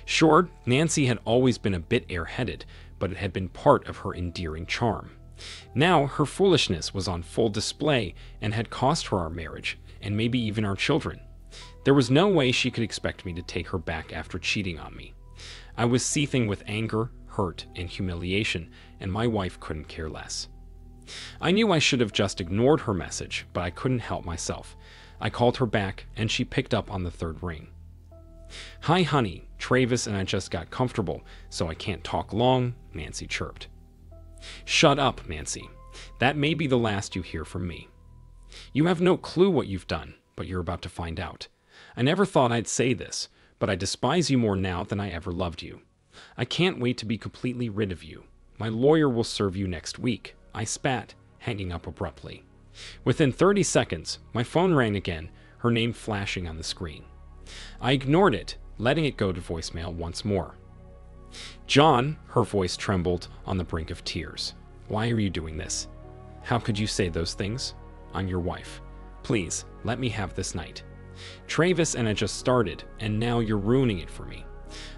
Sure, Nancy had always been a bit airheaded, but it had been part of her endearing charm. Now her foolishness was on full display and had cost her our marriage, and maybe even our children. There was no way she could expect me to take her back after cheating on me. I was seething with anger, hurt, and humiliation, and my wife couldn't care less. I knew I should have just ignored her message, but I couldn't help myself. I called her back, and she picked up on the third ring. "Hi, honey. Travis and I just got comfortable, so I can't talk long," Nancy chirped. "Shut up, Nancy. That may be the last you hear from me. You have no clue what you've done, but you're about to find out. I never thought I'd say this, but I despise you more now than I ever loved you. I can't wait to be completely rid of you. My lawyer will serve you next week," I spat, hanging up abruptly. Within 30 seconds, my phone rang again, her name flashing on the screen. I ignored it, letting it go to voicemail once more. "John," her voice trembled on the brink of tears. "Why are you doing this? How could you say those things? I'm your wife. Please, let me have this night. Travis and I just started, and now you're ruining it for me.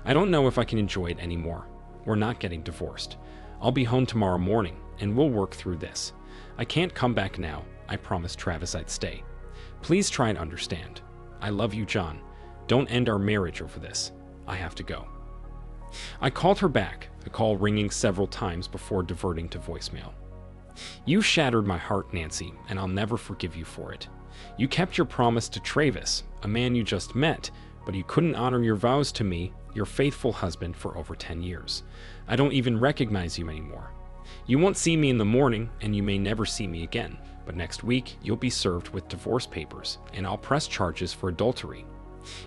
I don't know if I can enjoy it anymore. We're not getting divorced. I'll be home tomorrow morning, and we'll work through this. I can't come back now. I promised Travis I'd stay. Please try and understand. I love you, John. Don't end our marriage over this. I have to go." I called her back, the call ringing several times before diverting to voicemail. "You shattered my heart, Nancy, and I'll never forgive you for it. You kept your promise to Travis, a man you just met, but you couldn't honor your vows to me, your faithful husband, for over 10 years. I don't even recognize you anymore. You won't see me in the morning, and you may never see me again, but next week you'll be served with divorce papers, and I'll press charges for adultery.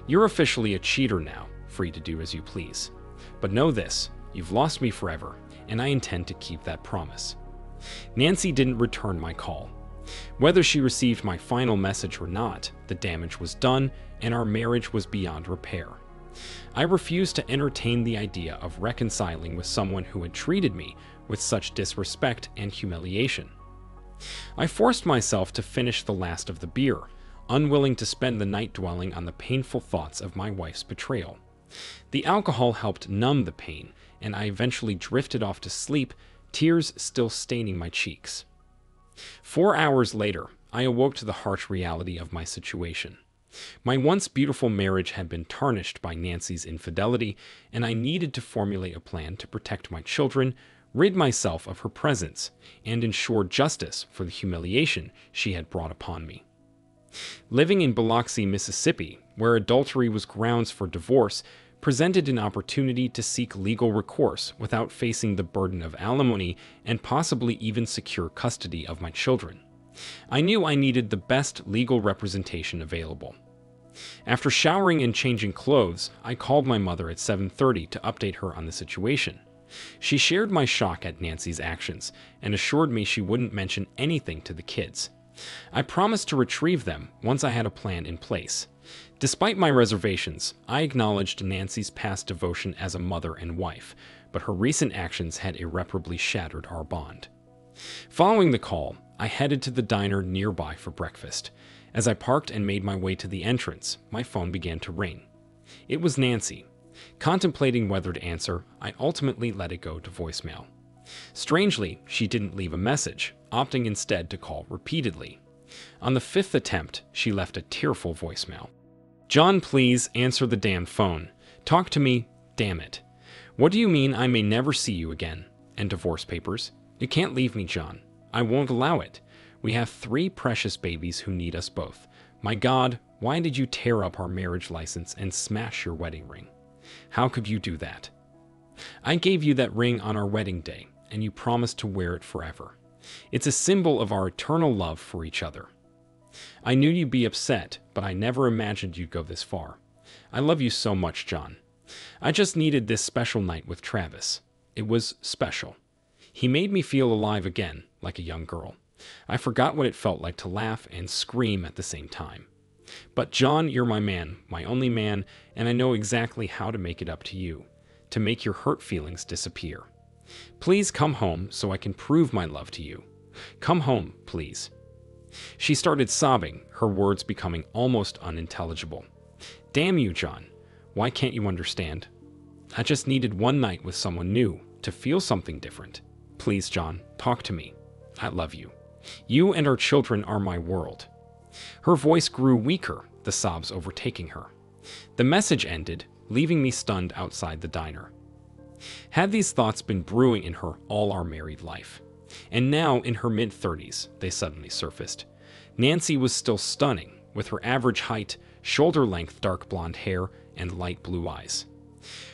You're officially a cheater now, free to do as you please. But know this, you've lost me forever, and I intend to keep that promise." Nancy didn't return my call. Whether she received my final message or not, the damage was done, and our marriage was beyond repair. I refused to entertain the idea of reconciling with someone who had treated me with such disrespect and humiliation. I forced myself to finish the last of the beer, unwilling to spend the night dwelling on the painful thoughts of my wife's betrayal. The alcohol helped numb the pain, and I eventually drifted off to sleep, tears still staining my cheeks. 4 hours later, I awoke to the harsh reality of my situation. My once beautiful marriage had been tarnished by Nancy's infidelity, and I needed to formulate a plan to protect my children, rid myself of her presence, and ensure justice for the humiliation she had brought upon me. Living in Biloxi, Mississippi, where adultery was grounds for divorce, presented an opportunity to seek legal recourse without facing the burden of alimony and possibly even secure custody of my children. I knew I needed the best legal representation available. After showering and changing clothes, I called my mother at 7:30 to update her on the situation. She shared my shock at Nancy's actions and assured me she wouldn't mention anything to the kids. I promised to retrieve them once I had a plan in place. Despite my reservations, I acknowledged Nancy's past devotion as a mother and wife, but her recent actions had irreparably shattered our bond. Following the call, I headed to the diner nearby for breakfast. As I parked and made my way to the entrance, my phone began to ring. It was Nancy. Contemplating whether to answer, I ultimately let it go to voicemail. Strangely, she didn't leave a message, opting instead to call repeatedly. On the fifth attempt, she left a tearful voicemail. "John, please answer the damn phone. Talk to me, damn it. What do you mean I may never see you again? And divorce papers? You can't leave me, John. I won't allow it. We have 3 precious babies who need us both. My God, why did you tear up our marriage license and smash your wedding ring? How could you do that? I gave you that ring on our wedding day, and you promised to wear it forever. It's a symbol of our eternal love for each other. I knew you'd be upset, but I never imagined you'd go this far. I love you so much, John. I just needed this special night with Travis. It was special. He made me feel alive again, like a young girl. I forgot what it felt like to laugh and scream at the same time. But John, you're my man, my only man, and I know exactly how to make it up to you, to make your hurt feelings disappear. Please come home so I can prove my love to you. Come home, please." She started sobbing, her words becoming almost unintelligible. "Damn you, John. Why can't you understand? I just needed one night with someone new, to feel something different. Please, John, talk to me. I love you. You and our children are my world." Her voice grew weaker, the sobs overtaking her. The message ended, leaving me stunned outside the diner. Had these thoughts been brewing in her all our married life? And now, in her mid-30s, they suddenly surfaced. Nancy was still stunning, with her average height, shoulder-length dark blonde hair, and light blue eyes.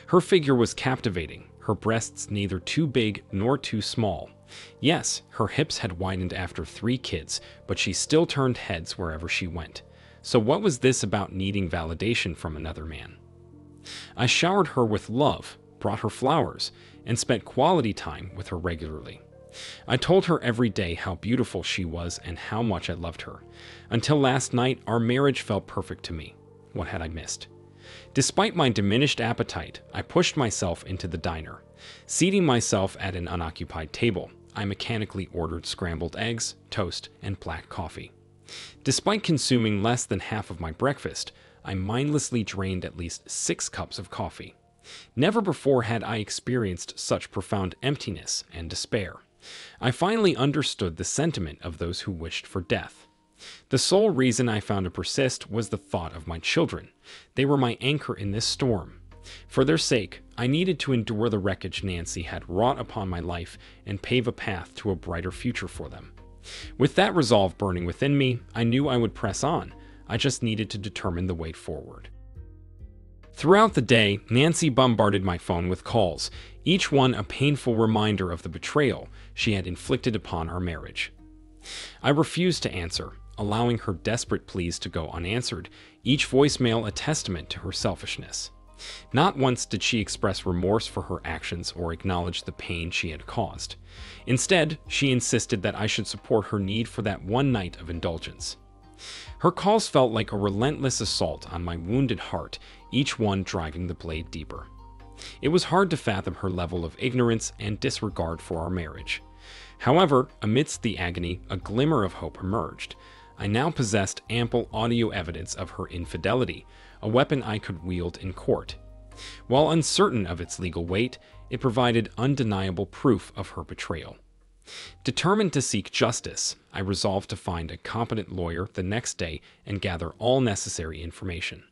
Her figure was captivating, her breasts neither too big nor too small. Yes, her hips had widened after 3 kids, but she still turned heads wherever she went. So what was this about needing validation from another man? I showered her with love, brought her flowers, and spent quality time with her regularly. I told her every day how beautiful she was and how much I loved her. Until last night, our marriage felt perfect to me. What had I missed? Despite my diminished appetite, I pushed myself into the diner. Seating myself at an unoccupied table, I mechanically ordered scrambled eggs, toast, and black coffee. Despite consuming less than half of my breakfast, I mindlessly drained at least 6 cups of coffee. Never before had I experienced such profound emptiness and despair. I finally understood the sentiment of those who wished for death. The sole reason I found to persist was the thought of my children. They were my anchor in this storm. For their sake, I needed to endure the wreckage Nancy had wrought upon my life and pave a path to a brighter future for them. With that resolve burning within me, I knew I would press on. I just needed to determine the way forward. Throughout the day, Nancy bombarded my phone with calls, each one a painful reminder of the betrayal she had inflicted upon our marriage. I refused to answer, allowing her desperate pleas to go unanswered, each voicemail a testament to her selfishness. Not once did she express remorse for her actions or acknowledge the pain she had caused. Instead, she insisted that I should support her need for that one night of indulgence. Her calls felt like a relentless assault on my wounded heart, each one driving the blade deeper. It was hard to fathom her level of ignorance and disregard for our marriage. However, amidst the agony, a glimmer of hope emerged. I now possessed ample audio evidence of her infidelity, a weapon I could wield in court. While uncertain of its legal weight, it provided undeniable proof of her betrayal. Determined to seek justice, I resolved to find a competent lawyer the next day and gather all necessary information.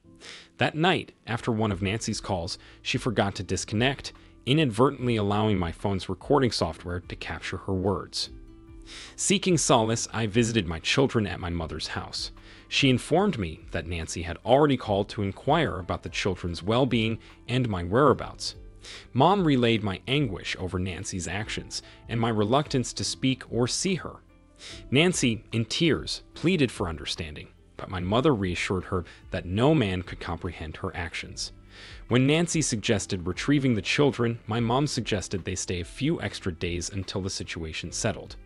That night, after one of Nancy's calls, she forgot to disconnect, inadvertently allowing my phone's recording software to capture her words. Seeking solace, I visited my children at my mother's house. She informed me that Nancy had already called to inquire about the children's well-being and my whereabouts. Mom relayed my anguish over Nancy's actions and my reluctance to speak or see her. Nancy, in tears, pleaded for understanding, but my mother reassured her that no man could comprehend her actions. When Nancy suggested retrieving the children, my mom suggested they stay a few extra days until the situation settled.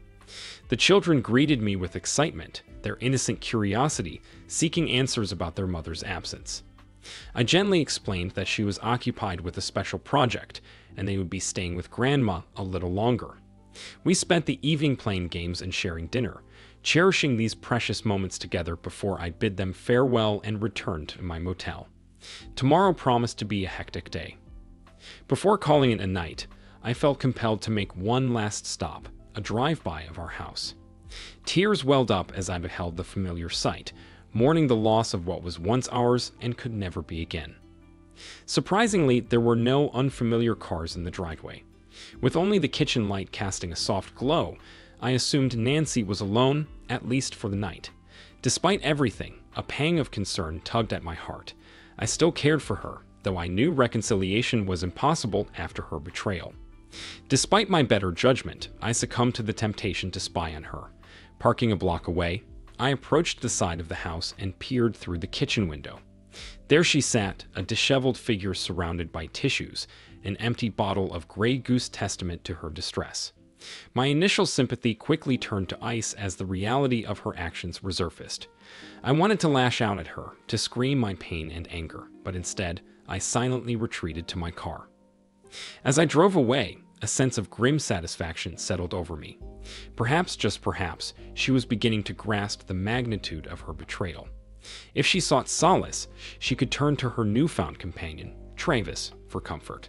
The children greeted me with excitement, their innocent curiosity, seeking answers about their mother's absence. I gently explained that she was occupied with a special project, and they would be staying with Grandma a little longer. We spent the evening playing games and sharing dinner, cherishing these precious moments together before I bid them farewell and returned to my motel. Tomorrow promised to be a hectic day. Before calling it a night, I felt compelled to make one last stop, a drive-by of our house. Tears welled up as I beheld the familiar sight, mourning the loss of what was once ours and could never be again. Surprisingly, there were no unfamiliar cars in the driveway. With only the kitchen light casting a soft glow, I assumed Nancy was alone, at least for the night. Despite everything, a pang of concern tugged at my heart. I still cared for her, though I knew reconciliation was impossible after her betrayal. Despite my better judgment, I succumbed to the temptation to spy on her. Parking a block away, I approached the side of the house and peered through the kitchen window. There she sat, a disheveled figure surrounded by tissues, an empty bottle of Grey Goose testament to her distress. My initial sympathy quickly turned to ice as the reality of her actions resurfaced. I wanted to lash out at her, to scream my pain and anger, but instead, I silently retreated to my car. As I drove away, a sense of grim satisfaction settled over me. Perhaps, just perhaps, she was beginning to grasp the magnitude of her betrayal. If she sought solace, she could turn to her newfound companion, Travis, for comfort.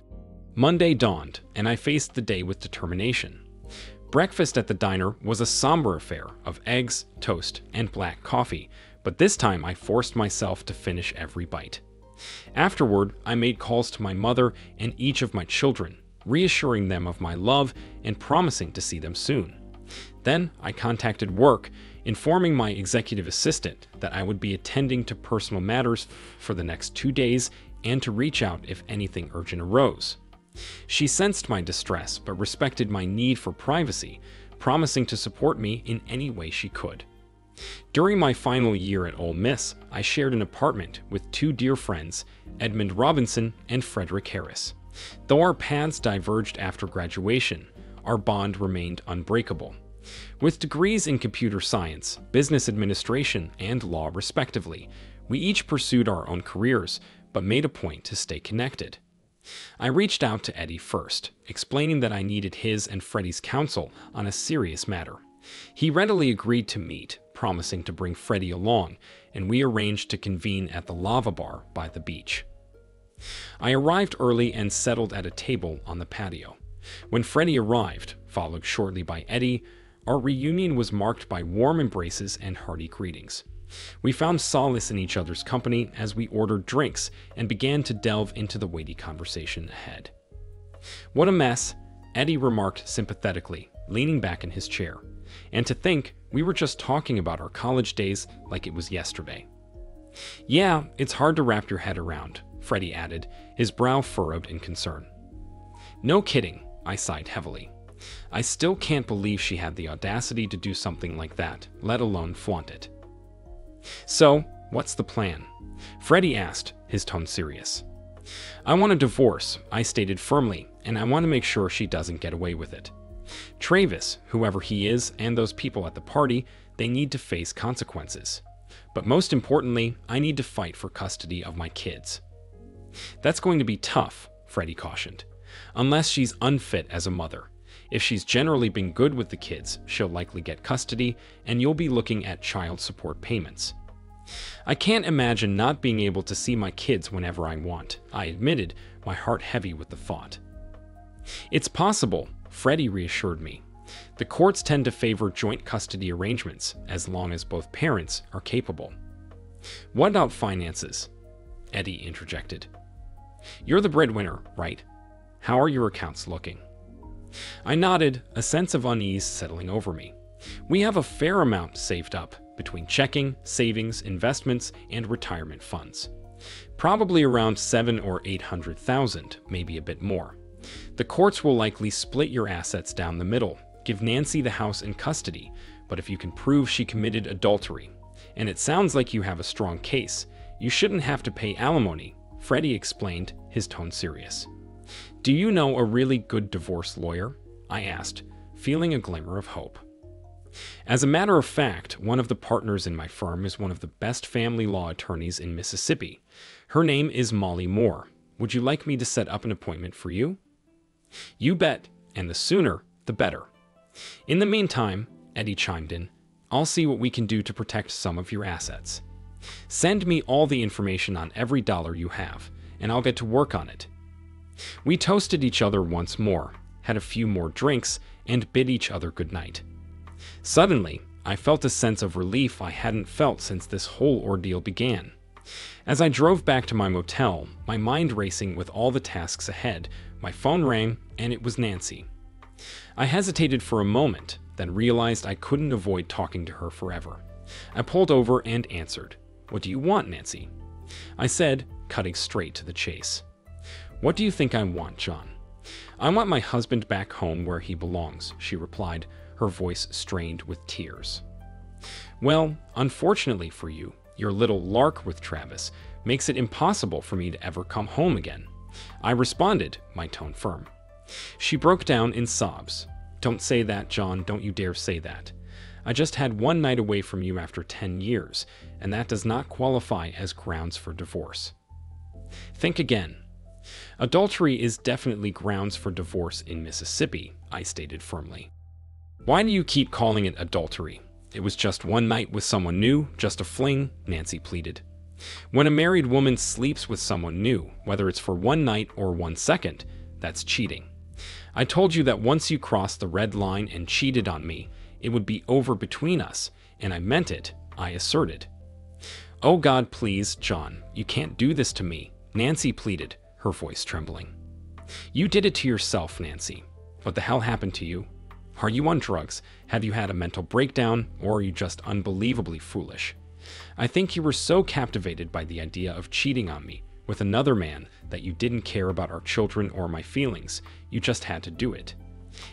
Monday dawned, and I faced the day with determination. Breakfast at the diner was a somber affair of eggs, toast, and black coffee, but this time I forced myself to finish every bite. Afterward, I made calls to my mother and each of my children, reassuring them of my love and promising to see them soon. Then I contacted work, informing my executive assistant that I would be attending to personal matters for the next 2 days and to reach out if anything urgent arose. She sensed my distress but respected my need for privacy, promising to support me in any way she could. During my final year at Ole Miss, I shared an apartment with 2 dear friends, Edmund Robinson and Frederick Harris. Though our paths diverged after graduation, our bond remained unbreakable. With degrees in computer science, business administration, and law respectively, we each pursued our own careers, but made a point to stay connected. I reached out to Eddie first, explaining that I needed his and Freddie's counsel on a serious matter. He readily agreed to meet, promising to bring Freddie along, and we arranged to convene at the Lava Bar by the beach. I arrived early and settled at a table on the patio. When Freddie arrived, followed shortly by Eddie, our reunion was marked by warm embraces and hearty greetings. We found solace in each other's company as we ordered drinks and began to delve into the weighty conversation ahead. "What a mess," Eddie remarked sympathetically, leaning back in his chair. "And to think, we were just talking about our college days like it was yesterday." "Yeah, it's hard to wrap your head around," Freddie added, his brow furrowed in concern. "No kidding," I sighed heavily. "I still can't believe she had the audacity to do something like that, let alone flaunt it." "So, what's the plan?" Freddie asked, his tone serious. "I want a divorce," I stated firmly, "and I want to make sure she doesn't get away with it. Travis, whoever he is, and those people at the party, they need to face consequences. But most importantly, I need to fight for custody of my kids." "That's going to be tough," Freddie cautioned, "unless she's unfit as a mother. If she's generally been good with the kids, she'll likely get custody, and you'll be looking at child support payments." "I can't imagine not being able to see my kids whenever I want," I admitted, my heart heavy with the thought. "It's possible," Freddie reassured me. "The courts tend to favor joint custody arrangements as long as both parents are capable." "What about finances?" Eddie interjected. "You're the breadwinner, right? How are your accounts looking?" I nodded, a sense of unease settling over me. "We have a fair amount saved up between checking, savings, investments, and retirement funds. Probably around 700,000 or 800,000, maybe a bit more. The courts will likely split your assets down the middle, give Nancy the house in custody, but if you can prove she committed adultery, and it sounds like you have a strong case, you shouldn't have to pay alimony," Freddie explained, his tone serious. "Do you know a really good divorce lawyer?" I asked, feeling a glimmer of hope. "As a matter of fact, one of the partners in my firm is one of the best family law attorneys in Mississippi. Her name is Molly Moore. Would you like me to set up an appointment for you?" "You bet, and the sooner, the better." "In the meantime," Eddie chimed in, "I'll see what we can do to protect some of your assets. Send me all the information on every dollar you have, and I'll get to work on it." We toasted each other once more, had a few more drinks, and bid each other good night. Suddenly, I felt a sense of relief I hadn't felt since this whole ordeal began. As I drove back to my motel, my mind racing with all the tasks ahead, my phone rang, and it was Nancy. I hesitated for a moment, then realized I couldn't avoid talking to her forever. I pulled over and answered. "What do you want, Nancy?" I said, cutting straight to the chase. "What do you think I want, John?" "I want my husband back home where he belongs," she replied, her voice strained with tears. "Well, unfortunately for you, your little lark with Travis makes it impossible for me to ever come home again," I responded, my tone firm. She broke down in sobs. "Don't say that, John, don't you dare say that. I just had one night away from you after 10 years, and that does not qualify as grounds for divorce." "Think again. Adultery is definitely grounds for divorce in Mississippi," I stated firmly. "Why do you keep calling it adultery? It was just one night with someone new, just a fling," Nancy pleaded. "When a married woman sleeps with someone new, whether it's for one night or 1 second, that's cheating. I told you that once you crossed the red line and cheated on me, it would be over between us, and I meant it," I asserted. "Oh God, please, John, you can't do this to me," Nancy pleaded, her voice trembling. "You did it to yourself, Nancy. What the hell happened to you? Are you on drugs? Have you had a mental breakdown, or are you just unbelievably foolish? I think you were so captivated by the idea of cheating on me with another man that you didn't care about our children or my feelings. You just had to do it.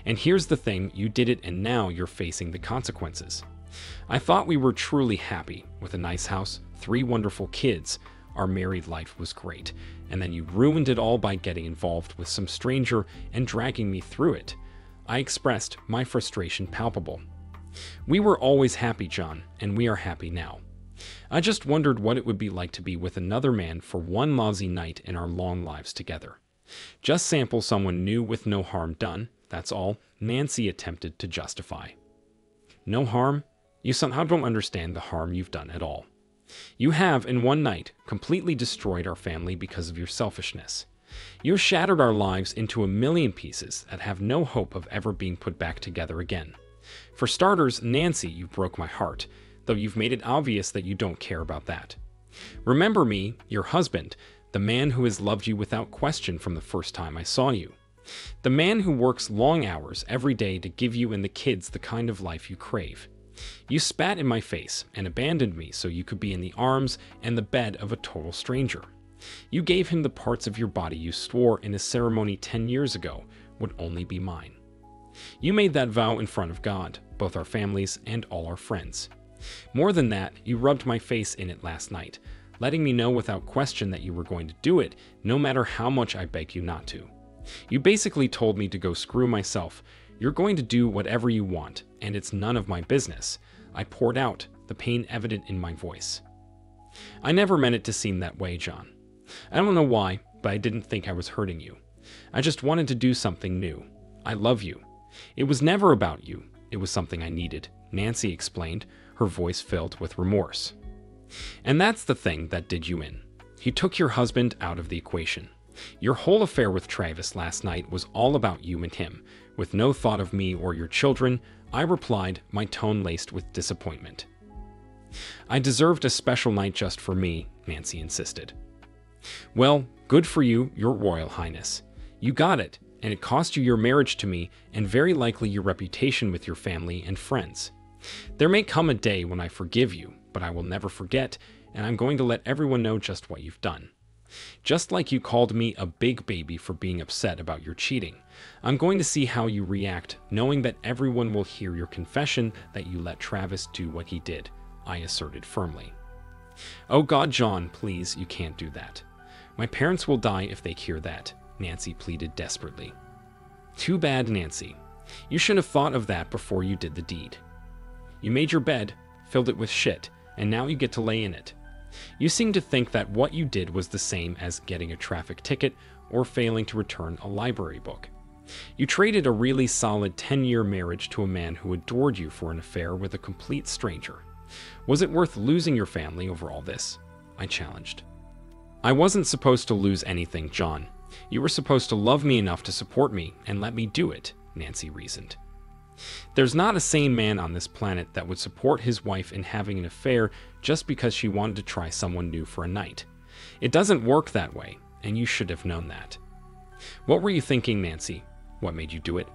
And here's the thing, you did it and now you're facing the consequences. I thought we were truly happy, with a nice house, 3 wonderful kids. Our married life was great, and then you ruined it all by getting involved with some stranger and dragging me through it." I expressed, my frustration palpable. "We were always happy, John, and we are happy now. I just wondered what it would be like to be with another man for one lousy night in our long lives together. Just sample someone new with no harm done, that's all," Nancy attempted to justify. "No harm? You somehow don't understand the harm you've done at all. You have, in one night, completely destroyed our family because of your selfishness. You shattered our lives into 1,000,000 pieces that have no hope of ever being put back together again. For starters, Nancy, you broke my heart, though you've made it obvious that you don't care about that. Remember me, your husband, the man who has loved you without question from the first time I saw you. The man who works long hours every day to give you and the kids the kind of life you crave. You spat in my face and abandoned me so you could be in the arms and the bed of a total stranger. You gave him the parts of your body you swore in a ceremony 10 years ago would only be mine. You made that vow in front of God, both our families and all our friends. More than that, you rubbed my face in it last night, letting me know without question that you were going to do it, no matter how much I begged you not to. You basically told me to go screw myself. You're going to do whatever you want, and it's none of my business." I poured out, the pain evident in my voice. "I never meant it to seem that way, John. I don't know why, but I didn't think I was hurting you. I just wanted to do something new. I love you. It was never about you. It was something I needed," Nancy explained, her voice filled with remorse. "And that's the thing that did you in. He took your husband out of the equation. Your whole affair with Travis last night was all about you and him, with no thought of me or your children," I replied, my tone laced with disappointment. "I deserved a special night just for me," Nancy insisted. "Well, good for you, Your Royal Highness. You got it, and it cost you your marriage to me and very likely your reputation with your family and friends. There may come a day when I forgive you, but I will never forget, and I'm going to let everyone know just what you've done. Just like you called me a big baby for being upset about your cheating, I'm going to see how you react, knowing that everyone will hear your confession that you let Travis do what he did," I asserted firmly. "Oh God, John, please, you can't do that. My parents will die if they hear that," Nancy pleaded desperately. "Too bad, Nancy. You should have thought of that before you did the deed. You made your bed, filled it with shit, and now you get to lay in it. You seem to think that what you did was the same as getting a traffic ticket or failing to return a library book. You traded a really solid 10-year marriage to a man who adored you for an affair with a complete stranger. Was it worth losing your family over all this?" I challenged. "I wasn't supposed to lose anything, John. You were supposed to love me enough to support me and let me do it," Nancy reasoned. "There's not a sane man on this planet that would support his wife in having an affair just because she wanted to try someone new for a night. It doesn't work that way, and you should have known that." "What were you thinking, Nancy? What made you do it?"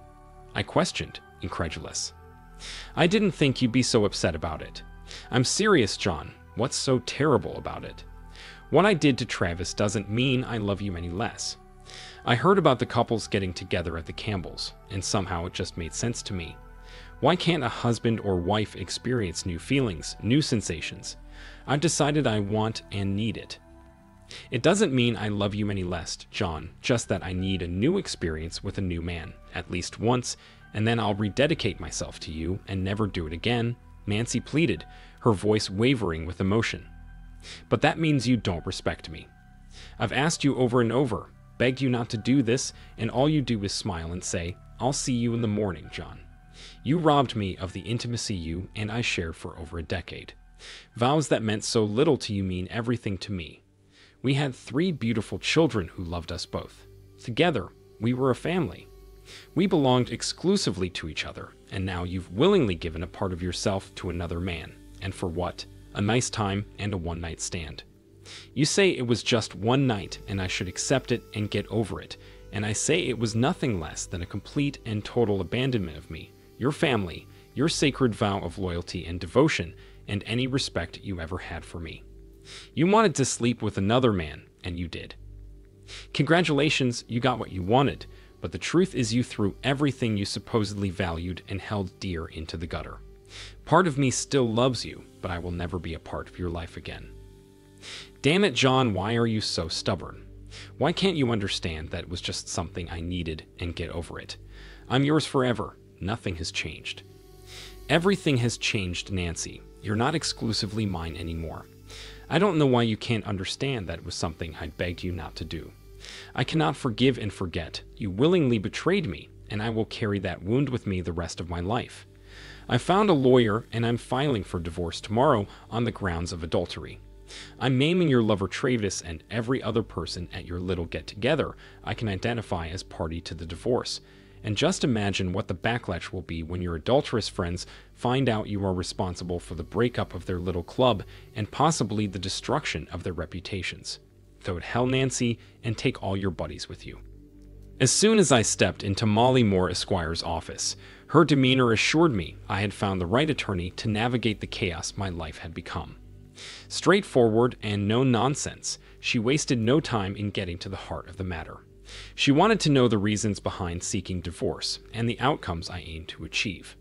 I questioned, incredulous. "I didn't think you'd be so upset about it. I'm serious, John. What's so terrible about it? What I did to Travis doesn't mean I love you any less. I heard about the couples getting together at the Campbells, and somehow it just made sense to me. Why can't a husband or wife experience new feelings, new sensations? I've decided I want and need it. It doesn't mean I love you any less, John, just that I need a new experience with a new man, at least once, and then I'll rededicate myself to you and never do it again," Nancy pleaded, her voice wavering with emotion. "But that means you don't respect me. I've asked you over and over, begged you not to do this, and all you do is smile and say, 'I'll see you in the morning, John.' You robbed me of the intimacy you and I shared for over a decade. Vows that meant so little to you mean everything to me. We had 3 beautiful children who loved us both. Together, we were a family. We belonged exclusively to each other, and now you've willingly given a part of yourself to another man. And for what? A nice time and a one-night stand. You say it was just one night and I should accept it and get over it, and I say it was nothing less than a complete and total abandonment of me, your family, your sacred vow of loyalty and devotion, and any respect you ever had for me. You wanted to sleep with another man, and you did. Congratulations, you got what you wanted, but the truth is you threw everything you supposedly valued and held dear into the gutter. Part of me still loves you, but I will never be a part of your life again." "Damn it, John, why are you so stubborn? Why can't you understand that it was just something I needed and get over it? I'm yours forever. Nothing has changed." "Everything has changed, Nancy. You're not exclusively mine anymore. I don't know why you can't understand that it was something I begged you not to do. I cannot forgive and forget. You willingly betrayed me, and I will carry that wound with me the rest of my life. I found a lawyer, and I'm filing for divorce tomorrow on the grounds of adultery. I'm naming your lover Travis and every other person at your little get-together I can identify as party to the divorce. And just imagine what the backlash will be when your adulterous friends find out you are responsible for the breakup of their little club and possibly the destruction of their reputations. Throw it hell, Nancy, and take all your buddies with you." As soon as I stepped into Molly Moore Esquire's office, her demeanor assured me I had found the right attorney to navigate the chaos my life had become. Straightforward and no nonsense, she wasted no time in getting to the heart of the matter. She wanted to know the reasons behind seeking divorce and the outcomes I aimed to achieve.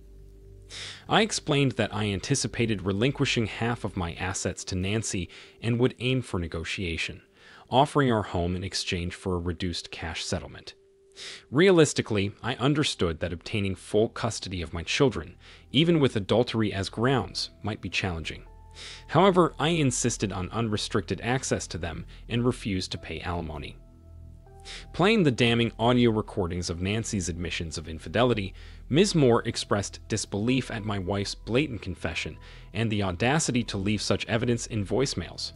I explained that I anticipated relinquishing half of my assets to Nancy and would aim for negotiation, offering our home in exchange for a reduced cash settlement. Realistically, I understood that obtaining full custody of my children, even with adultery as grounds, might be challenging. However, I insisted on unrestricted access to them and refused to pay alimony. Playing the damning audio recordings of Nancy's admissions of infidelity, Ms. Moore expressed disbelief at my wife's blatant confession and the audacity to leave such evidence in voicemails.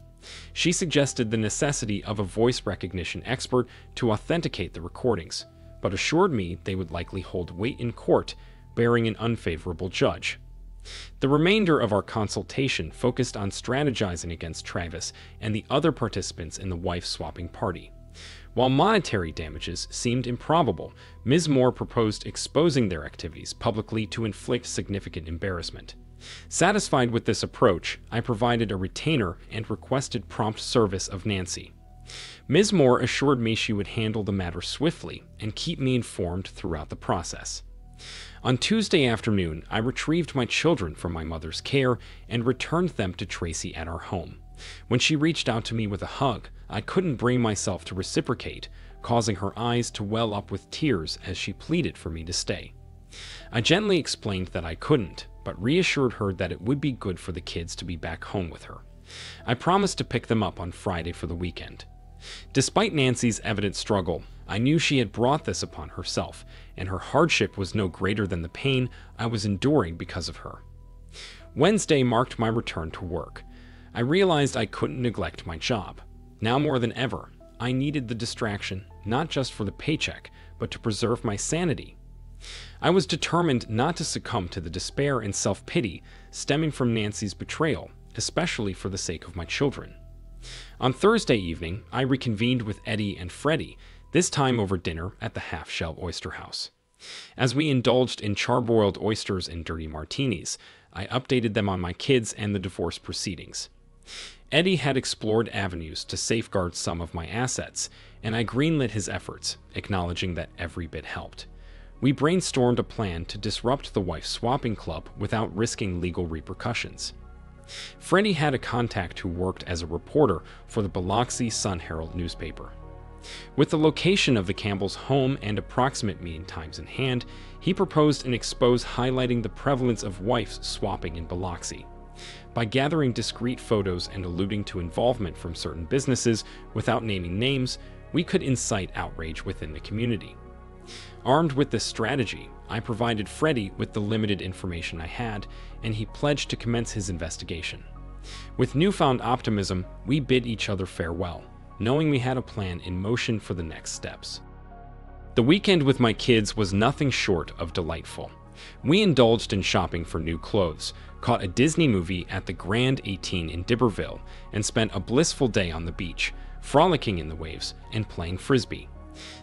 She suggested the necessity of a voice recognition expert to authenticate the recordings, but assured me they would likely hold weight in court, bearing an unfavorable judge. The remainder of our consultation focused on strategizing against Travis and the other participants in the wife-swapping party. While monetary damages seemed improbable, Ms. Moore proposed exposing their activities publicly to inflict significant embarrassment. Satisfied with this approach, I provided a retainer and requested prompt service of Nancy. Ms. Moore assured me she would handle the matter swiftly and keep me informed throughout the process. On Tuesday afternoon, I retrieved my children from my mother's care and returned them to Tracy at our home. When she reached out to me with a hug, I couldn't bring myself to reciprocate, causing her eyes to well up with tears as she pleaded for me to stay. I gently explained that I couldn't, but reassured her that it would be good for the kids to be back home with her. I promised to pick them up on Friday for the weekend. Despite Nancy's evident struggle, I knew she had brought this upon herself, and her hardship was no greater than the pain I was enduring because of her. Wednesday marked my return to work. I realized I couldn't neglect my job. Now more than ever, I needed the distraction, not just for the paycheck, but to preserve my sanity. I was determined not to succumb to the despair and self-pity stemming from Nancy's betrayal, especially for the sake of my children. On Thursday evening, I reconvened with Eddie and Freddie, this time over dinner at the Half-Shell Oyster House. As we indulged in charbroiled oysters and dirty martinis, I updated them on my kids and the divorce proceedings. Eddie had explored avenues to safeguard some of my assets, and I greenlit his efforts, acknowledging that every bit helped. We brainstormed a plan to disrupt the wife-swapping club without risking legal repercussions. Freddie had a contact who worked as a reporter for the Biloxi Sun-Herald newspaper. With the location of the Campbells' home and approximate meeting times in hand, he proposed an expose highlighting the prevalence of wives swapping in Biloxi. By gathering discrete photos and alluding to involvement from certain businesses without naming names, we could incite outrage within the community. Armed with this strategy, I provided Freddie with the limited information I had, and he pledged to commence his investigation. With newfound optimism, we bid each other farewell, knowing we had a plan in motion for the next steps. The weekend with my kids was nothing short of delightful. We indulged in shopping for new clothes, caught a Disney movie at the Grand 18 in D'Iberville, and spent a blissful day on the beach, frolicking in the waves and playing frisbee.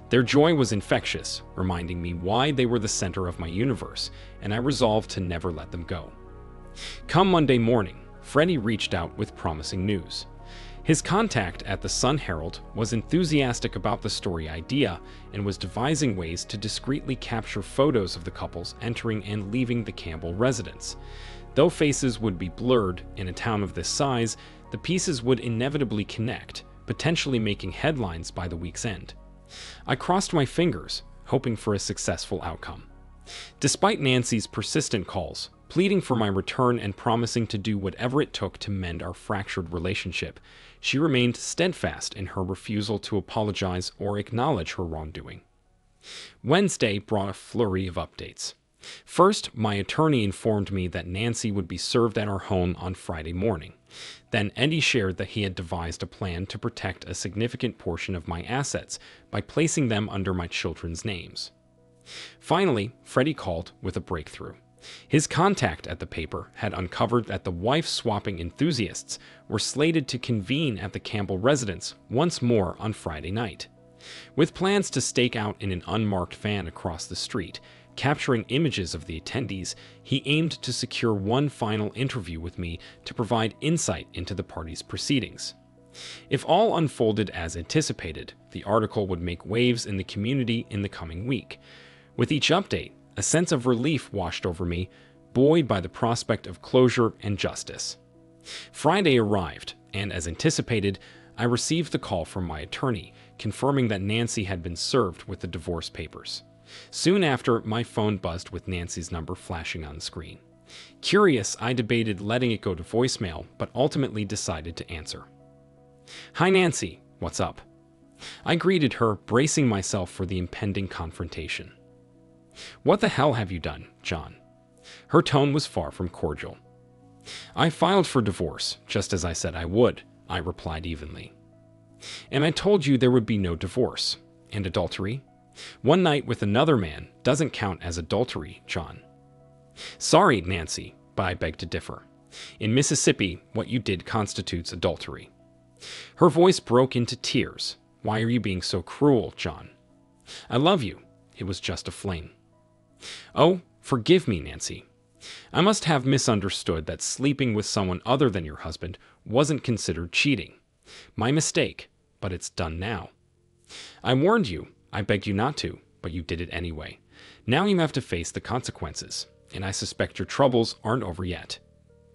Their joy was infectious, reminding me why they were the center of my universe, and I resolved to never let them go. Come Monday morning, Freddie reached out with promising news. His contact at the Sun-Herald was enthusiastic about the story idea and was devising ways to discreetly capture photos of the couples entering and leaving the Campbell residence. Though faces would be blurred in a town of this size, the pieces would inevitably connect, potentially making headlines by the week's end. I crossed my fingers, hoping for a successful outcome. Despite Nancy's persistent calls, pleading for my return and promising to do whatever it took to mend our fractured relationship, she remained steadfast in her refusal to apologize or acknowledge her wrongdoing. Wednesday brought a flurry of updates. First, my attorney informed me that Nancy would be served at our home on Friday morning. Then Eddie shared that he had devised a plan to protect a significant portion of my assets by placing them under my children's names. Finally, Freddie called with a breakthrough. His contact at the paper had uncovered that the wife-swapping enthusiasts were slated to convene at the Campbell residence once more on Friday night. With plans to stake out in an unmarked van across the street, capturing images of the attendees, he aimed to secure one final interview with me to provide insight into the party's proceedings. If all unfolded as anticipated, the article would make waves in the community in the coming week. With each update, a sense of relief washed over me, buoyed by the prospect of closure and justice. Friday arrived, and as anticipated, I received the call from my attorney, confirming that Nancy had been served with the divorce papers. Soon after, my phone buzzed with Nancy's number flashing on the screen. Curious, I debated letting it go to voicemail, but ultimately decided to answer. "Hi Nancy, what's up?" I greeted her, bracing myself for the impending confrontation. "What the hell have you done, John?" Her tone was far from cordial. "I filed for divorce, just as I said I would," I replied evenly. And I told you there would be no divorce. And adultery? One night with another man doesn't count as adultery, John. Sorry, Nancy, but I beg to differ. In Mississippi, what you did constitutes adultery. Her voice broke into tears. Why are you being so cruel, John? I love you. It was just a fling. Oh, forgive me, Nancy. I must have misunderstood that sleeping with someone other than your husband wasn't considered cheating. My mistake, but it's done now. I warned you. I begged you not to, but you did it anyway. Now you have to face the consequences, and I suspect your troubles aren't over yet.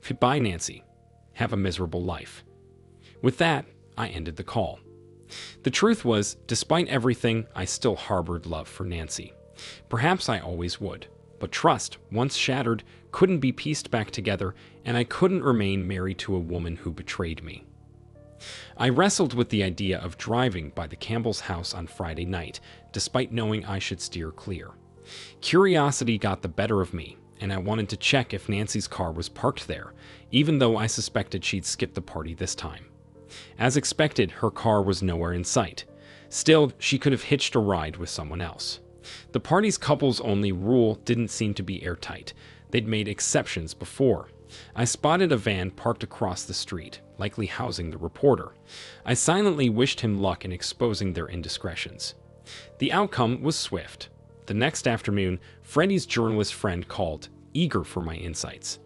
Goodbye, Nancy. Have a miserable life. With that, I ended the call. The truth was, despite everything, I still harbored love for Nancy. Perhaps I always would, but trust, once shattered, couldn't be pieced back together, and I couldn't remain married to a woman who betrayed me. I wrestled with the idea of driving by the Campbell's house on Friday night, despite knowing I should steer clear. Curiosity got the better of me, and I wanted to check if Nancy's car was parked there, even though I suspected she'd skipped the party this time. As expected, her car was nowhere in sight. Still, she could have hitched a ride with someone else. The party's couples-only rule didn't seem to be airtight. They'd made exceptions before. I spotted a van parked across the street, likely housing the reporter. I silently wished him luck in exposing their indiscretions. The outcome was swift. The next afternoon, Freddie's journalist friend called, eager for my insights.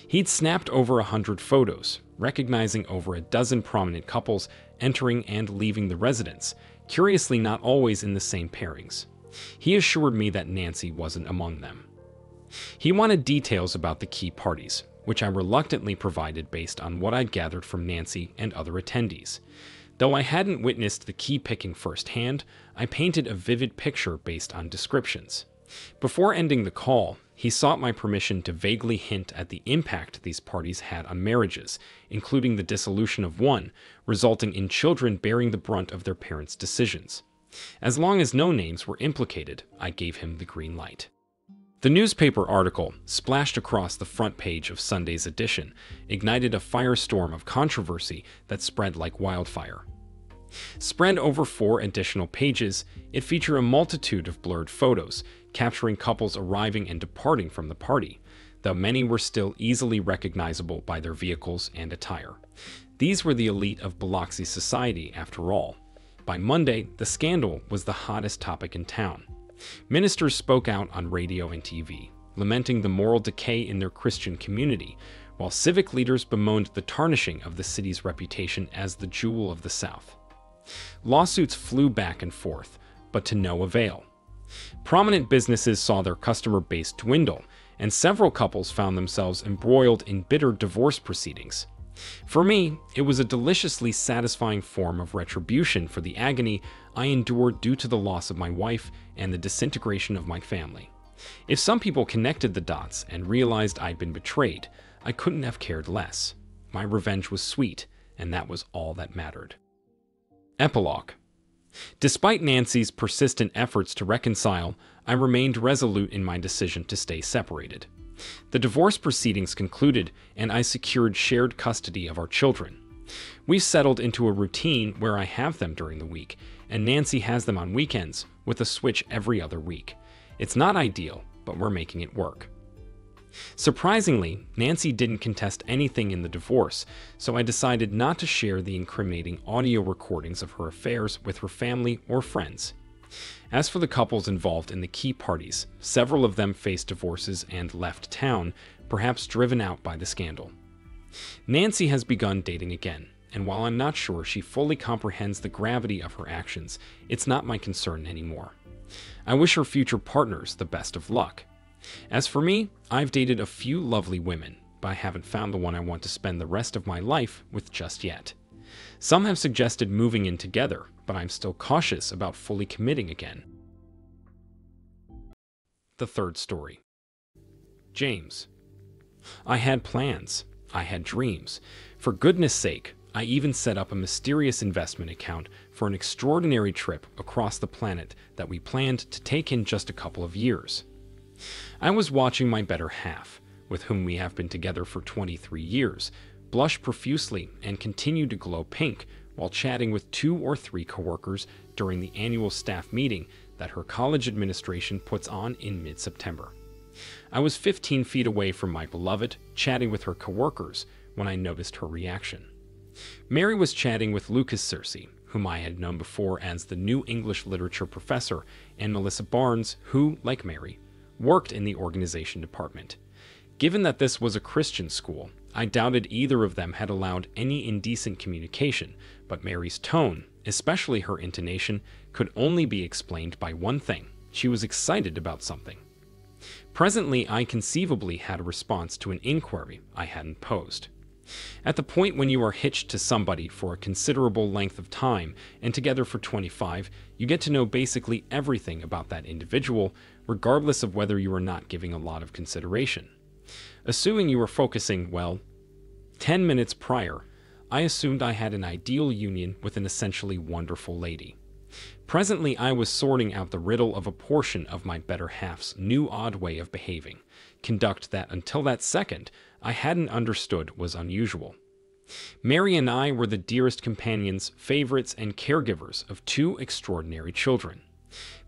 He'd snapped over 100 photos, recognizing over a dozen prominent couples entering and leaving the residence, curiously not always in the same pairings. He assured me that Nancy wasn't among them. He wanted details about the key parties, which I reluctantly provided based on what I'd gathered from Nancy and other attendees. Though I hadn't witnessed the key picking firsthand, I painted a vivid picture based on descriptions. Before ending the call, he sought my permission to vaguely hint at the impact these parties had on marriages, including the dissolution of one, resulting in children bearing the brunt of their parents' decisions. As long as no names were implicated, I gave him the green light. The newspaper article, splashed across the front page of Sunday's edition, ignited a firestorm of controversy that spread like wildfire. Spread over 4 additional pages, it featured a multitude of blurred photos, capturing couples arriving and departing from the party, though many were still easily recognizable by their vehicles and attire. These were the elite of Biloxi society, after all. By Monday, the scandal was the hottest topic in town. Ministers spoke out on radio and TV, lamenting the moral decay in their Christian community, while civic leaders bemoaned the tarnishing of the city's reputation as the jewel of the South. Lawsuits flew back and forth, but to no avail. Prominent businesses saw their customer base dwindle, and several couples found themselves embroiled in bitter divorce proceedings. For me, it was a deliciously satisfying form of retribution for the agony I endured due to the loss of my wife and the disintegration of my family. If some people connected the dots and realized I'd been betrayed, I couldn't have cared less. My revenge was sweet, and that was all that mattered. Epilogue. Despite Nancy's persistent efforts to reconcile, I remained resolute in my decision to stay separated. The divorce proceedings concluded, and I secured shared custody of our children. We've settled into a routine where I have them during the week, and Nancy has them on weekends, with a switch every other week. It's not ideal, but we're making it work. Surprisingly, Nancy didn't contest anything in the divorce, so I decided not to share the incriminating audio recordings of her affairs with her family or friends. As for the couples involved in the key parties, several of them faced divorces and left town, perhaps driven out by the scandal. Nancy has begun dating again, and while I'm not sure she fully comprehends the gravity of her actions, it's not my concern anymore. I wish her future partners the best of luck. As for me, I've dated a few lovely women, but I haven't found the one I want to spend the rest of my life with just yet. Some have suggested moving in together, but I'm still cautious about fully committing again. The third story. James. I had plans. I had dreams. For goodness sake, I even set up a mysterious investment account for an extraordinary trip across the planet that we planned to take in just a couple of years. I was watching my better half, with whom we have been together for 23 years, blush profusely and continue to glow pink while chatting with 2 or 3 coworkers during the annual staff meeting that her college administration puts on in mid-September. I was 15 feet away from my beloved, chatting with her coworkers, when I noticed her reaction. Mary was chatting with Lucas Searcy, whom I had known before as the new English literature professor, and Melissa Barnes, who, like Mary, worked in the organization department. Given that this was a Christian school, I doubted either of them had allowed any indecent communication, but Mary's tone, especially her intonation, could only be explained by one thing: she was excited about something. Presently, I conceivably had a response to an inquiry I hadn't posed. At the point when you are hitched to somebody for a considerable length of time and together for 25, you get to know basically everything about that individual, regardless of whether you are not giving a lot of consideration. Assuming you were focusing, well, 10 minutes prior, I assumed I had an ideal union with an essentially wonderful lady. Presently, I was sorting out the riddle of a portion of my better half's new odd way of behaving, conduct that until that second I hadn't understood was unusual. Mary and I were the dearest companions, favorites, and caregivers of 2 extraordinary children.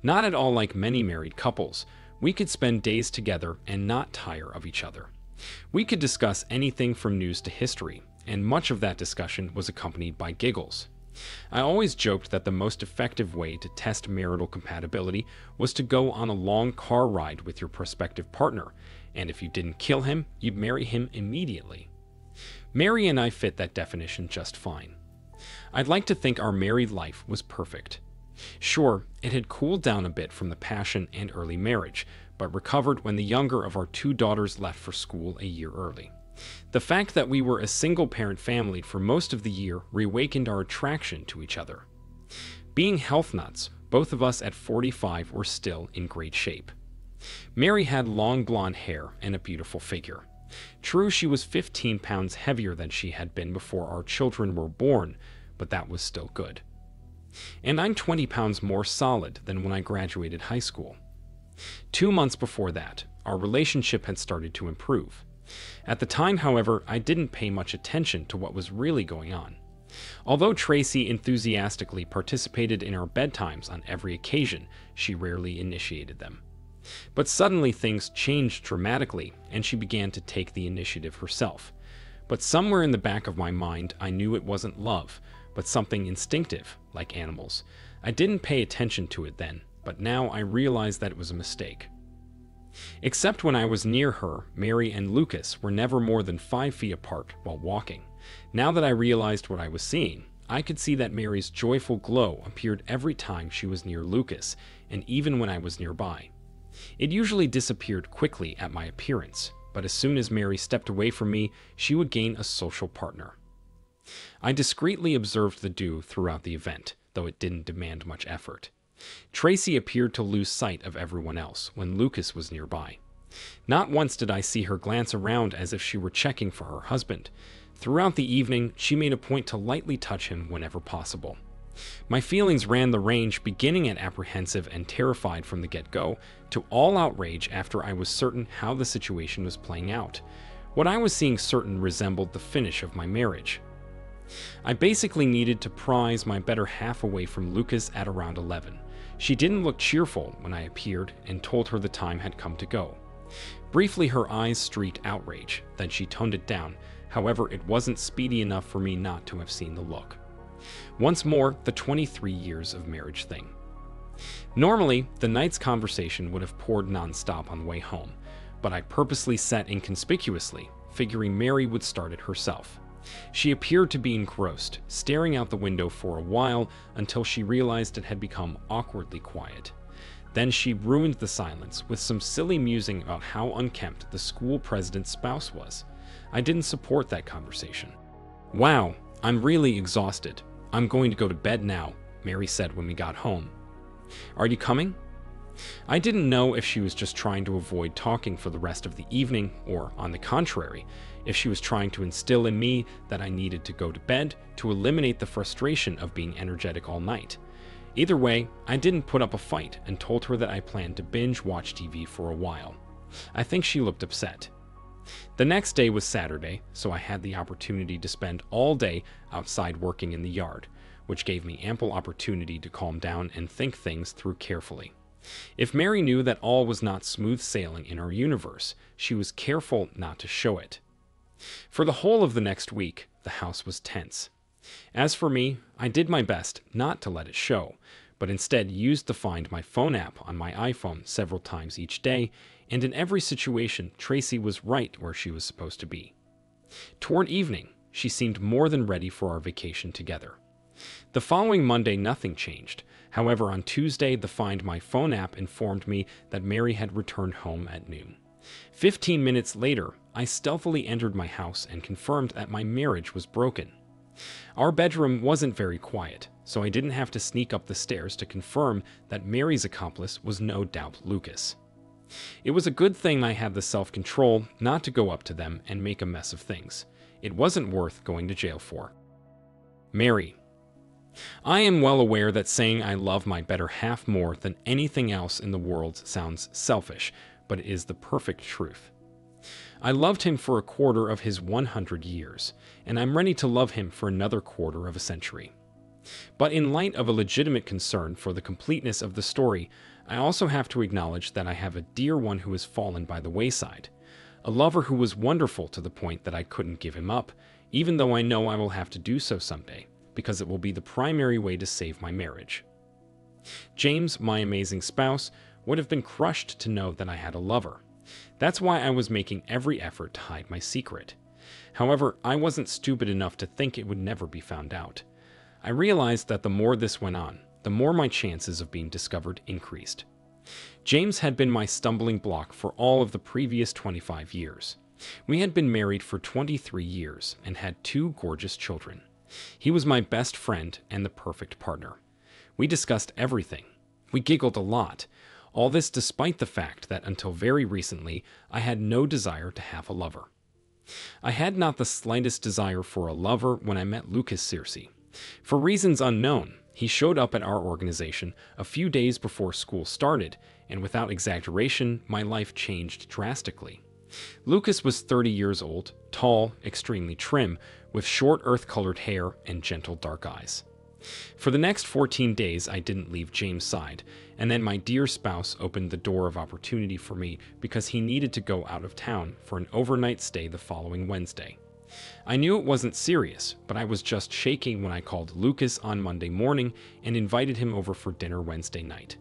Not at all like many married couples, we could spend days together and not tire of each other. We could discuss anything from news to history, and much of that discussion was accompanied by giggles. I always joked that the most effective way to test marital compatibility was to go on a long car ride with your prospective partner, and if you didn't kill him, you'd marry him immediately. Mary and I fit that definition just fine. I'd like to think our married life was perfect. Sure, it had cooled down a bit from the passion and early marriage, but recovered when the younger of our 2 daughters left for school a year early. The fact that we were a single-parent family for most of the year reawakened our attraction to each other. Being health nuts, both of us at 45 were still in great shape. Mary had long blonde hair and a beautiful figure. True, she was 15 pounds heavier than she had been before our children were born, but that was still good. And I'm 20 pounds more solid than when I graduated high school. 2 months before that, our relationship had started to improve. At the time, however, I didn't pay much attention to what was really going on. Although Tracy enthusiastically participated in our bedtimes on every occasion, she rarely initiated them. But suddenly things changed dramatically, and she began to take the initiative herself. But somewhere in the back of my mind, I knew it wasn't love, but something instinctive, like animals. I didn't pay attention to it then, but now I realized that it was a mistake. Except when I was near her, Mary and Lucas were never more than 5 feet apart while walking. Now that I realized what I was seeing, I could see that Mary's joyful glow appeared every time she was near Lucas, and even when I was nearby. It usually disappeared quickly at my appearance, but as soon as Mary stepped away from me, she would gain a social partner. I discreetly observed the duo throughout the event, though it didn't demand much effort. Tracy appeared to lose sight of everyone else when Lucas was nearby. Not once did I see her glance around as if she were checking for her husband. Throughout the evening, she made a point to lightly touch him whenever possible. My feelings ran the range, beginning at apprehensive and terrified from the get-go, to all outrage after I was certain how the situation was playing out. What I was seeing certain resembled the finish of my marriage. I basically needed to prize my better half away from Lucas at around 11. She didn't look cheerful when I appeared and told her the time had come to go. Briefly, her eyes streaked outrage, then she toned it down. However, it wasn't speedy enough for me not to have seen the look. Once more, the 23 years of marriage thing. Normally, the night's conversation would have poured non-stop on the way home, but I purposely sat inconspicuously, figuring Mary would start it herself. She appeared to be engrossed, staring out the window for a while until she realized it had become awkwardly quiet. Then she ruined the silence with some silly musing about how unkempt the school president's spouse was. I didn't support that conversation. "Wow, I'm really exhausted. I'm going to go to bed now," Mary said when we got home. "Are you coming?" I didn't know if she was just trying to avoid talking for the rest of the evening, or, on the contrary, if she was trying to instill in me that I needed to go to bed to eliminate the frustration of being energetic all night. Either way, I didn't put up a fight and told her that I planned to binge watch TV for a while. I think she looked upset. The next day was Saturday, so I had the opportunity to spend all day outside working in the yard, which gave me ample opportunity to calm down and think things through carefully. If Mary knew that all was not smooth sailing in our universe, she was careful not to show it. For the whole of the next week, the house was tense. As for me, I did my best not to let it show, but instead used the Find My Phone app on my iPhone several times each day, and in every situation, Tracy was right where she was supposed to be. Toward evening, she seemed more than ready for our vacation together. The following Monday, nothing changed. However, on Tuesday, the Find My Phone app informed me that Mary had returned home at noon. 15 minutes later, I stealthily entered my house and confirmed that my marriage was broken. Our bedroom wasn't very quiet, so I didn't have to sneak up the stairs to confirm that Mary's accomplice was no doubt Lucas. It was a good thing I had the self-control not to go up to them and make a mess of things. It wasn't worth going to jail for. Mary. I am well aware that saying I love my better half more than anything else in the world sounds selfish, but it is the perfect truth. I loved him for a quarter of his 100 years, and I'm ready to love him for another quarter of a century. But in light of a legitimate concern for the completeness of the story, I also have to acknowledge that I have a dear one who has fallen by the wayside, a lover who was wonderful to the point that I couldn't give him up, even though I know I will have to do so someday, because it will be the primary way to save my marriage. James, my amazing spouse, would have been crushed to know that I had a lover. That's why I was making every effort to hide my secret. However, I wasn't stupid enough to think it would never be found out. I realized that the more this went on, the more my chances of being discovered increased. James had been my stumbling block for all of the previous 25 years. We had been married for 23 years and had 2 gorgeous children. He was my best friend and the perfect partner. We discussed everything. We giggled a lot. All this despite the fact that until very recently, I had no desire to have a lover. I had not the slightest desire for a lover when I met Lucas Searcy. For reasons unknown, he showed up at our organization a few days before school started, and without exaggeration, my life changed drastically. Lucas was 30 years old, tall, extremely trim, with short earth-colored hair and gentle dark eyes. For the next 14 days, I didn't leave James' side, and then my dear spouse opened the door of opportunity for me because he needed to go out of town for an overnight stay the following Wednesday. I knew it wasn't serious, but I was just shaking when I called Lucas on Monday morning and invited him over for dinner Wednesday night.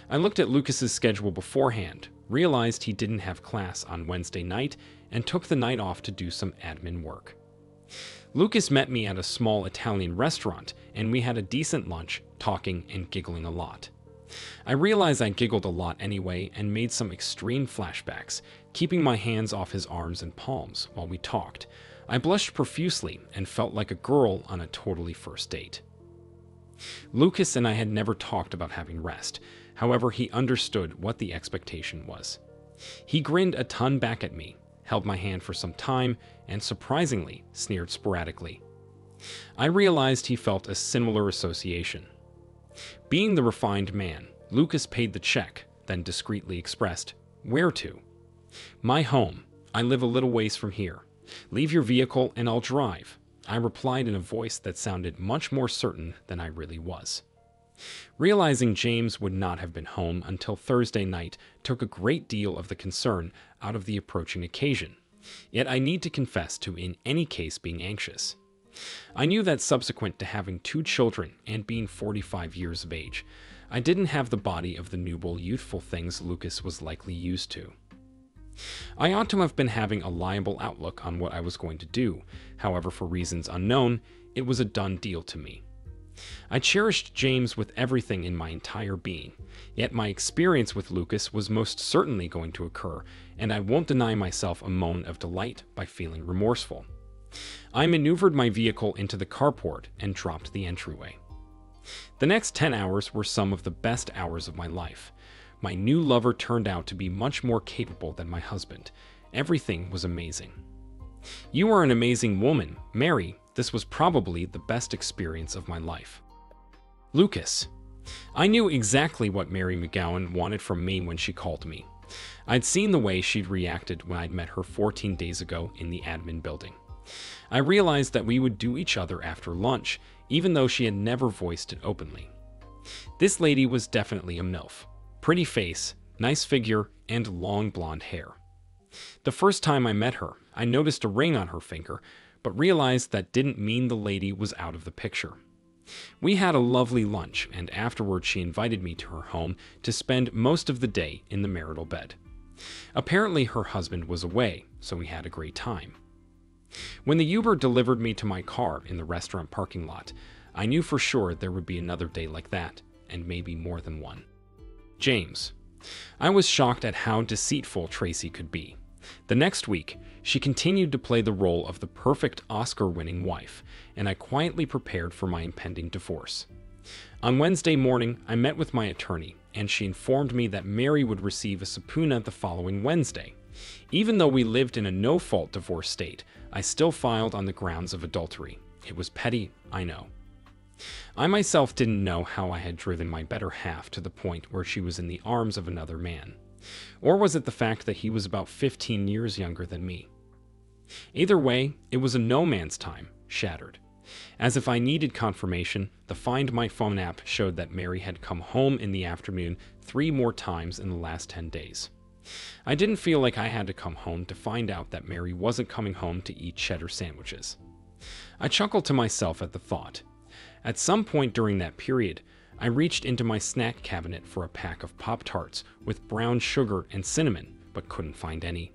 I looked at Lucas's schedule beforehand, realized he didn't have class on Wednesday night, and took the night off to do some admin work. Lucas met me at a small Italian restaurant, and we had a decent lunch, talking and giggling a lot. I realized I giggled a lot anyway and made some extreme flashbacks, keeping my hands off his arms and palms while we talked. I blushed profusely and felt like a girl on a totally first date. Lucas and I had never talked about having rest. However, he understood what the expectation was. He grinned a ton back at me, held my hand for some time, and surprisingly sneered sporadically. I realized he felt a similar association. Being the refined man, Lucas paid the check, then discreetly expressed, "Where to?" "My home. I live a little ways from here. Leave your vehicle and I'll drive," I replied in a voice that sounded much more certain than I really was. Realizing James would not have been home until Thursday night took a great deal of the concern out of the approaching occasion. Yet I need to confess to in any case being anxious. I knew that subsequent to having 2 children and being 45 years of age, I didn't have the body of the nubile, youthful things Lucas was likely used to. I ought to have been having a liable outlook on what I was going to do. However, for reasons unknown, it was a done deal to me. I cherished James with everything in my entire being, yet my experience with Lucas was most certainly going to occur, and I won't deny myself a moan of delight by feeling remorseful. I maneuvered my vehicle into the carport and dropped the entryway. The next 10 hours were some of the best hours of my life. My new lover turned out to be much more capable than my husband. Everything was amazing. "You are an amazing woman, Mary. This was probably the best experience of my life." Lucas. I knew exactly what Mary McGowan wanted from me when she called me. I'd seen the way she'd reacted when I'd met her 14 days ago in the admin building. I realized that we would do each other after lunch, even though she had never voiced it openly. This lady was definitely a MILF. Pretty face, nice figure, and long blonde hair. The first time I met her, I noticed a ring on her finger, but realized that didn't mean the lady was out of the picture. We had a lovely lunch, and afterwards she invited me to her home to spend most of the day in the marital bed. Apparently her husband was away, so we had a great time. When the Uber delivered me to my car in the restaurant parking lot, I knew for sure there would be another day like that, and maybe more than one. James. I was shocked at how deceitful Tracy could be. The next week, she continued to play the role of the perfect Oscar-winning wife, and I quietly prepared for my impending divorce. On Wednesday morning, I met with my attorney, and she informed me that Mary would receive a subpoena the following Wednesday. Even though we lived in a no-fault divorce state, I still filed on the grounds of adultery. It was petty, I know. I myself didn't know how I had driven my better half to the point where she was in the arms of another man. Or was it the fact that he was about 15 years younger than me? Either way, it was a no man's time, shattered. As if I needed confirmation, the Find My Phone app showed that Mary had come home in the afternoon 3 more times in the last 10 days. I didn't feel like I had to come home to find out that Mary wasn't coming home to eat cheddar sandwiches. I chuckled to myself at the thought. At some point during that period, I reached into my snack cabinet for a pack of Pop-Tarts with brown sugar and cinnamon, but couldn't find any.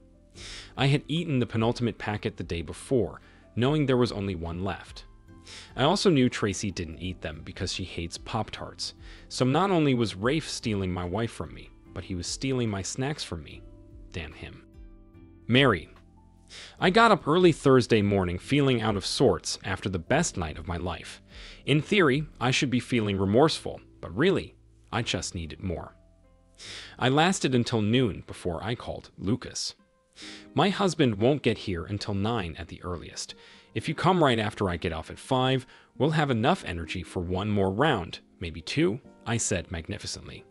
I had eaten the penultimate packet the day before, knowing there was only one left. I also knew Tracy didn't eat them because she hates Pop-Tarts, so not only was Rafe stealing my wife from me, but he was stealing my snacks from me. Damn him. Mary. I got up early Thursday morning feeling out of sorts after the best night of my life. In theory, I should be feeling remorseful, but really, I just needed more. I lasted until noon before I called Lucas. My husband won't get here until 9 at the earliest. If you come right after I get off at 5, we'll have enough energy for one more round, maybe 2, I said magnificently.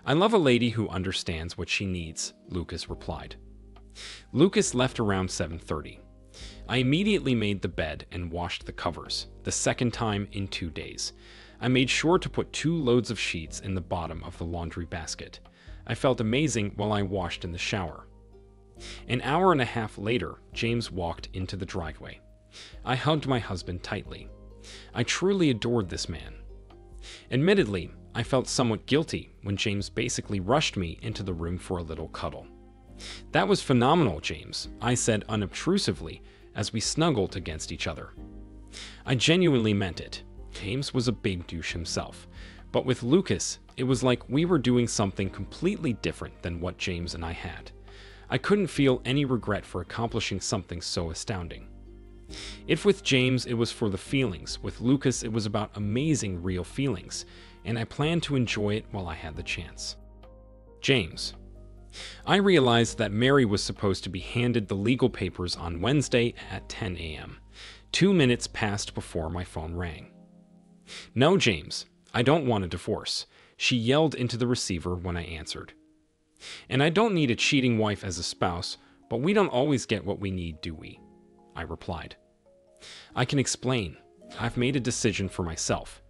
I love a lady who understands what she needs, Lucas replied. Lucas left around 7:30. I immediately made the bed and washed the covers, the second time in 2 days. I made sure to put 2 loads of sheets in the bottom of the laundry basket. I felt amazing while I washed in the shower. An hour and a half later, James walked into the driveway. I hugged my husband tightly. I truly adored this man. Admittedly, I felt somewhat guilty when James basically rushed me into the room for a little cuddle. "That was phenomenal, James," I said unobtrusively as we snuggled against each other. I genuinely meant it. James was a big douche himself, but with Lucas, it was like we were doing something completely different than what James and I had. I couldn't feel any regret for accomplishing something so astounding. If with James it was for the feelings, with Lucas it was about amazing real feelings, and I planned to enjoy it while I had the chance. James. I realized that Mary was supposed to be handed the legal papers on Wednesday at 10 a.m. 2 minutes passed before my phone rang. "No, James, I don't want a divorce," she yelled into the receiver when I answered. "And I don't need a cheating wife as a spouse, but we don't always get what we need, do we?" I replied. "I can explain. I've made a decision for myself."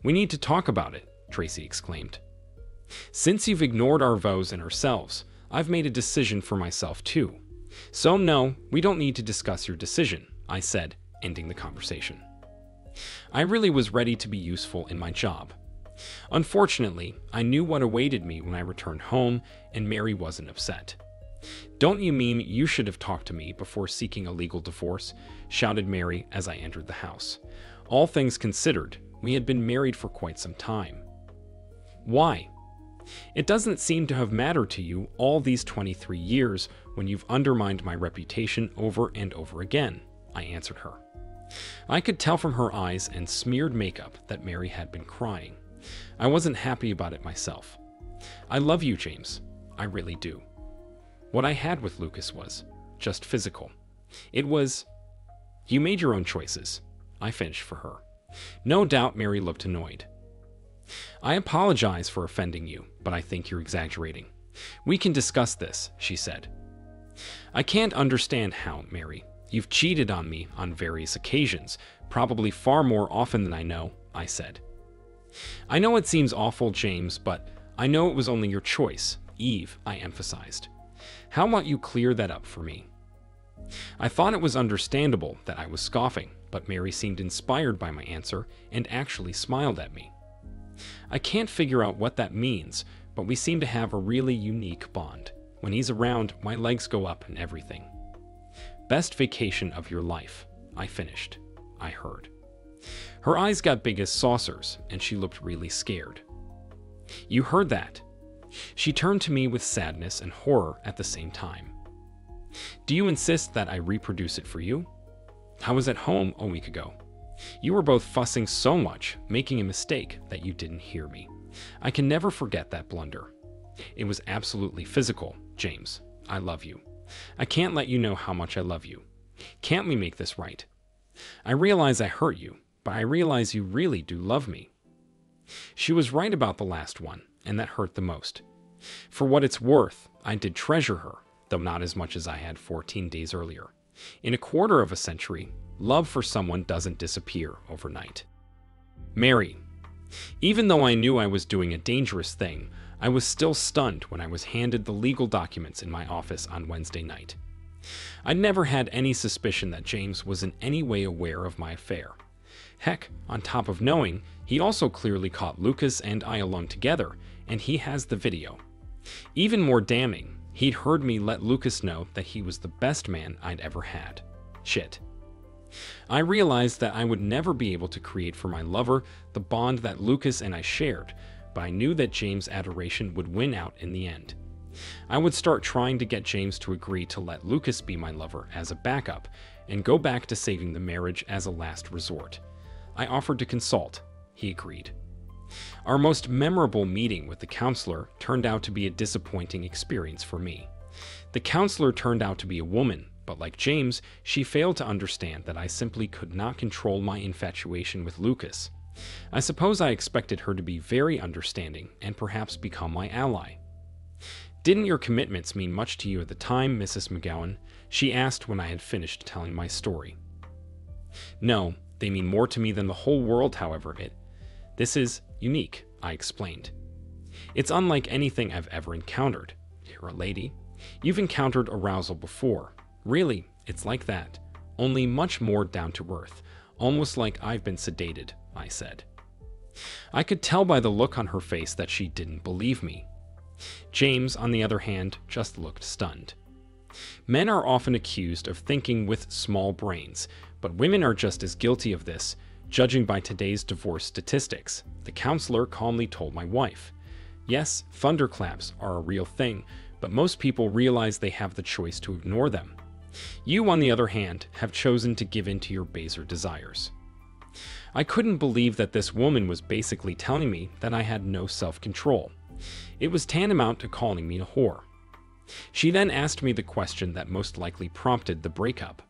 "We need to talk about it," Tracy exclaimed. "Since you've ignored our vows and ourselves, I've made a decision for myself too. So no, we don't need to discuss your decision," I said, ending the conversation. I really was ready to be useful in my job. Unfortunately, I knew what awaited me when I returned home, and Mary wasn't upset. "Don't you mean you should have talked to me before seeking a legal divorce?" shouted Mary as I entered the house. All things considered, we had been married for quite some time. "Why? It doesn't seem to have mattered to you all these 23 years when you've undermined my reputation over and over again," I answered her. I could tell from her eyes and smeared makeup that Mary had been crying. I wasn't happy about it myself. "I love you, James. I really do. What I had with Lucas was just physical. It was... You made your own choices," I finished for her. No doubt Mary looked annoyed. I apologize for offending you, but I think you're exaggerating. We can discuss this, she said. I can't understand how, Mary. You've cheated on me on various occasions, probably far more often than I know, I said. I know it seems awful, James, but I know it was only your choice, Eve, I emphasized. How about you clear that up for me? I thought it was understandable that I was scoffing, but Mary seemed inspired by my answer and actually smiled at me. I can't figure out what that means, but we seem to have a really unique bond. When he's around, my legs go up and everything. Best vacation of your life, I finished. I heard. Her eyes got big as saucers, and she looked really scared. You heard that? She turned to me with sadness and horror at the same time. Do you insist that I reproduce it for you? I was at home a week ago. You were both fussing so much, making a mistake, that you didn't hear me. I can never forget that blunder. It was absolutely physical, James. I love you. I can't let you know how much I love you. Can't we make this right? I realize I hurt you, but I realize you really do love me. She was right about the last one, and that hurt the most. For what it's worth, I did treasure her, though not as much as I had 14 days earlier. In a quarter of a century, love for someone doesn't disappear overnight. Mary. Even though I knew I was doing a dangerous thing, I was still stunned when I was handed the legal documents in my office on Wednesday night. I'd never had any suspicion that James was in any way aware of my affair. Heck, on top of knowing, he also clearly caught Lucas and I alone together, and he has the video. Even more damning, he'd heard me let Lucas know that he was the best man I'd ever had. Shit. I realized that I would never be able to create for my lover the bond that Lucas and I shared, but I knew that James' adoration would win out in the end. I would start trying to get James to agree to let Lucas be my lover as a backup, and go back to saving the marriage as a last resort. I offered to consult. He agreed. Our most memorable meeting with the counselor turned out to be a disappointing experience for me. The counselor turned out to be a woman, but like James, she failed to understand that I simply could not control my infatuation with Lucas. I suppose I expected her to be very understanding and perhaps become my ally. Didn't your commitments mean much to you at the time, Mrs. McGowan? She asked when I had finished telling my story. No, they mean more to me than the whole world, however. This is unique, I explained. It's unlike anything I've ever encountered. You're a lady. You've encountered arousal before. Really, it's like that, only much more down to earth, almost like I've been sedated, I said. I could tell by the look on her face that she didn't believe me. James, on the other hand, just looked stunned. Men are often accused of thinking with small brains, but women are just as guilty of this, judging by today's divorce statistics, the counselor calmly told my wife. Yes, thunderclaps are a real thing, but most people realize they have the choice to ignore them. You, on the other hand, have chosen to give in to your baser desires. I couldn't believe that this woman was basically telling me that I had no self-control. It was tantamount to calling me a whore. She then asked me the question that most likely prompted the breakup.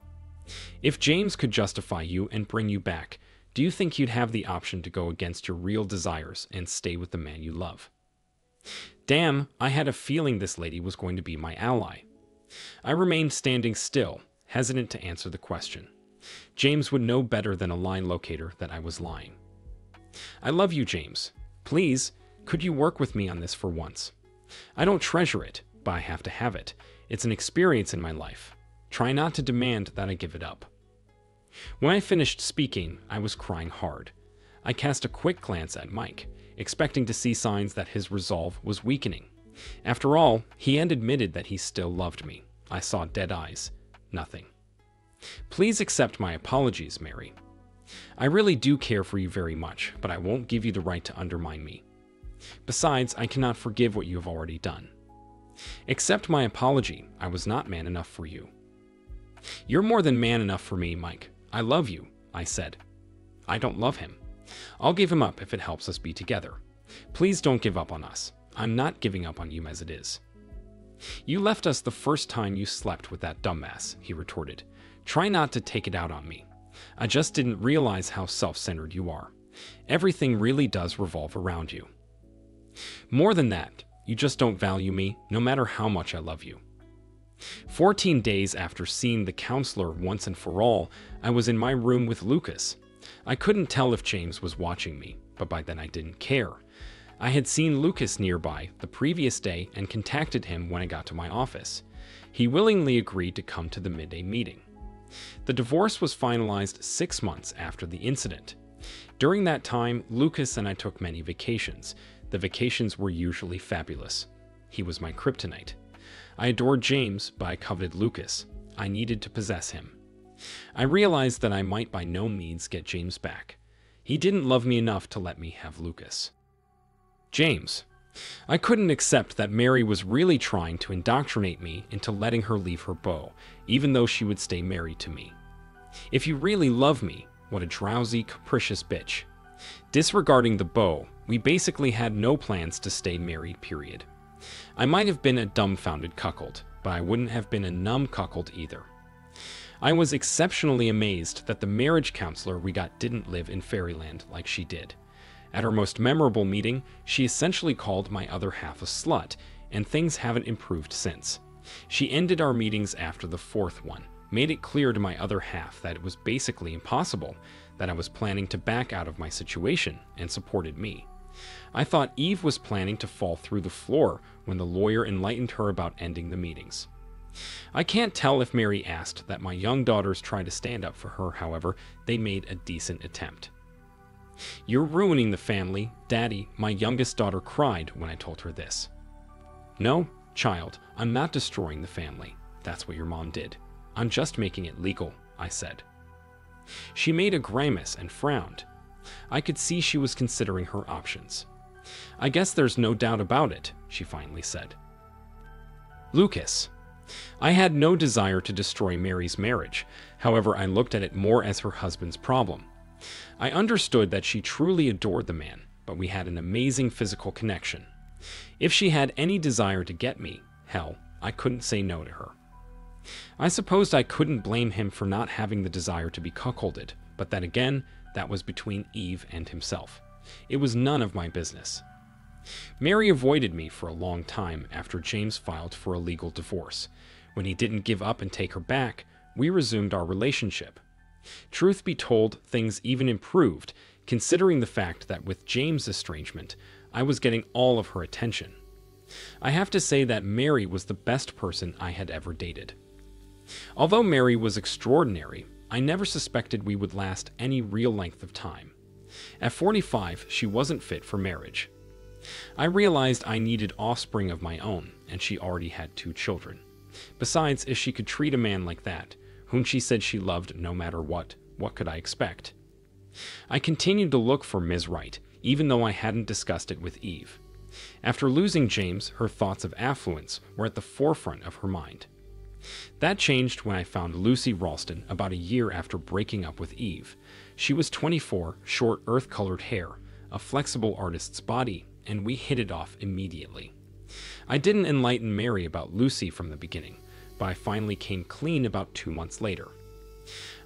If James could justify you and bring you back, do you think you'd have the option to go against your real desires and stay with the man you love? Damn, I had a feeling this lady was going to be my ally. I remained standing still, hesitant to answer the question. James would know better than a line locator that I was lying. I love you, James. Please, could you work with me on this for once? I don't treasure it, but I have to have it. It's an experience in my life. Try not to demand that I give it up. When I finished speaking, I was crying hard. I cast a quick glance at Mike, expecting to see signs that his resolve was weakening. After all, he had admitted that he still loved me. I saw dead eyes. Nothing. Please accept my apologies, Mary. I really do care for you very much, but I won't give you the right to undermine me. Besides, I cannot forgive what you have already done. Accept my apology. I was not man enough for you. You're more than man enough for me, Mike. I love you, I said. I don't love him. I'll give him up if it helps us be together. Please don't give up on us. I'm not giving up on you as it is. You left us the first time you slept with that dumbass, he retorted. Try not to take it out on me. I just didn't realize how self-centered you are. Everything really does revolve around you. More than that, you just don't value me, no matter how much I love you. 14 days after seeing the counselor once and for all, I was in my room with Lucas. I couldn't tell if James was watching me, but by then I didn't care. I had seen Lucas nearby the previous day and contacted him when I got to my office. He willingly agreed to come to the midday meeting. The divorce was finalized 6 months after the incident. During that time, Lucas and I took many vacations. The vacations were usually fabulous. He was my kryptonite. I adored James, but I coveted Lucas. I needed to possess him. I realized that I might by no means get James back. He didn't love me enough to let me have Lucas. James. I couldn't accept that Mary was really trying to indoctrinate me into letting her leave her beau, even though she would stay married to me. If you really love me, what a drowsy, capricious bitch. Disregarding the beau, we basically had no plans to stay married, period. I might have been a dumbfounded cuckold, but I wouldn't have been a numb cuckold either. I was exceptionally amazed that the marriage counselor we got didn't live in fairyland like she did. At our most memorable meeting, she essentially called my other half a slut, and things haven't improved since. She ended our meetings after the 4th one, made it clear to my other half that it was basically impossible, that I was planning to back out of my situation, and supported me. I thought Eve was planning to fall through the floor when the lawyer enlightened her about ending the meetings. I can't tell if Mary asked that my young daughters try to stand up for her, however, they made a decent attempt. "You're ruining the family, Daddy," my youngest daughter cried when I told her this. "No, child, I'm not destroying the family. That's what your mom did. I'm just making it legal," I said. She made a grimace and frowned. I could see she was considering her options. "I guess there's no doubt about it," she finally said. Lucas. I had no desire to destroy Mary's marriage. However, I looked at it more as her husband's problem. I understood that she truly adored the man, but we had an amazing physical connection. If she had any desire to get me, hell, I couldn't say no to her. I supposed I couldn't blame him for not having the desire to be cuckolded, but then again, that was between Eve and himself. It was none of my business. Mary avoided me for a long time after James filed for a legal divorce. When he didn't give up and take her back, we resumed our relationship. Truth be told, things even improved, considering the fact that with James' estrangement, I was getting all of her attention. I have to say that Mary was the best person I had ever dated. Although Mary was extraordinary, I never suspected we would last any real length of time. At 45, she wasn't fit for marriage. I realized I needed offspring of my own, and she already had 2 children. Besides, if she could treat a man like that, whom she said she loved no matter what could I expect? I continued to look for Ms. Right, even though I hadn't discussed it with Eve. After losing James, her thoughts of affluence were at the forefront of her mind. That changed when I found Lucy Ralston about a year after breaking up with Eve. She was 24, short earth-colored hair, a flexible artist's body, and we hit it off immediately. I didn't enlighten Mary about Lucy from the beginning, but I finally came clean about 2 months later.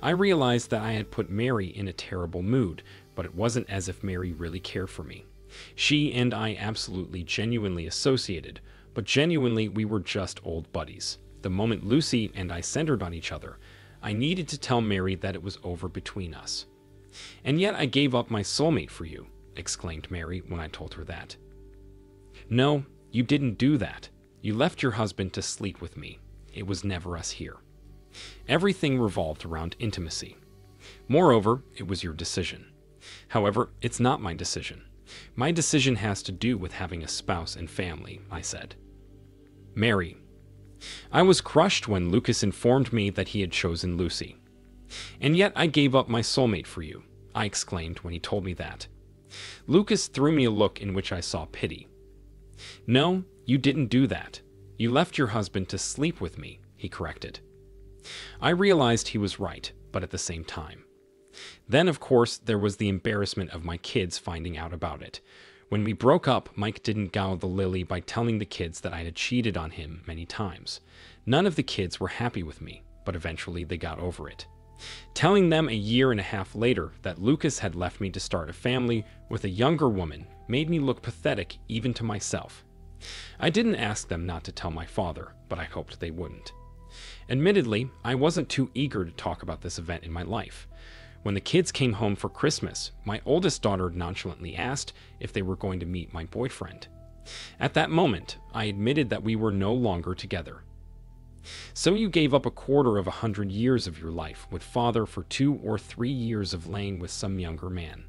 I realized that I had put Mary in a terrible mood, but it wasn't as if Mary really cared for me. She and I absolutely genuinely associated, but genuinely we were just old buddies. The moment Lucy and I centered on each other, I needed to tell Mary that it was over between us. "And yet I gave up my soulmate for you," exclaimed Mary when I told her that. "No, you didn't do that. You left your husband to sleep with me. It was never us here. Everything revolved around intimacy. Moreover, it was your decision. However, it's not my decision. My decision has to do with having a spouse and family," I said. Mary. I was crushed when Lucas informed me that he had chosen Lucy. "And yet I gave up my soulmate for you," I exclaimed when he told me that. Lucas threw me a look in which I saw pity. "No, you didn't do that. You left your husband to sleep with me," he corrected. I realized he was right, but at the same time. Then, of course, there was the embarrassment of my kids finding out about it. When we broke up, Mike didn't gall the lily by telling the kids that I had cheated on him many times. None of the kids were happy with me, but eventually they got over it. Telling them a year and a half later that Lucas had left me to start a family with a younger woman made me look pathetic even to myself. I didn't ask them not to tell my father, but I hoped they wouldn't. Admittedly, I wasn't too eager to talk about this event in my life. When the kids came home for Christmas, my oldest daughter nonchalantly asked if they were going to meet my boyfriend. At that moment, I admitted that we were no longer together. So you gave up 1/4 years of your life with father for 2 or 3 years of laying with some younger man.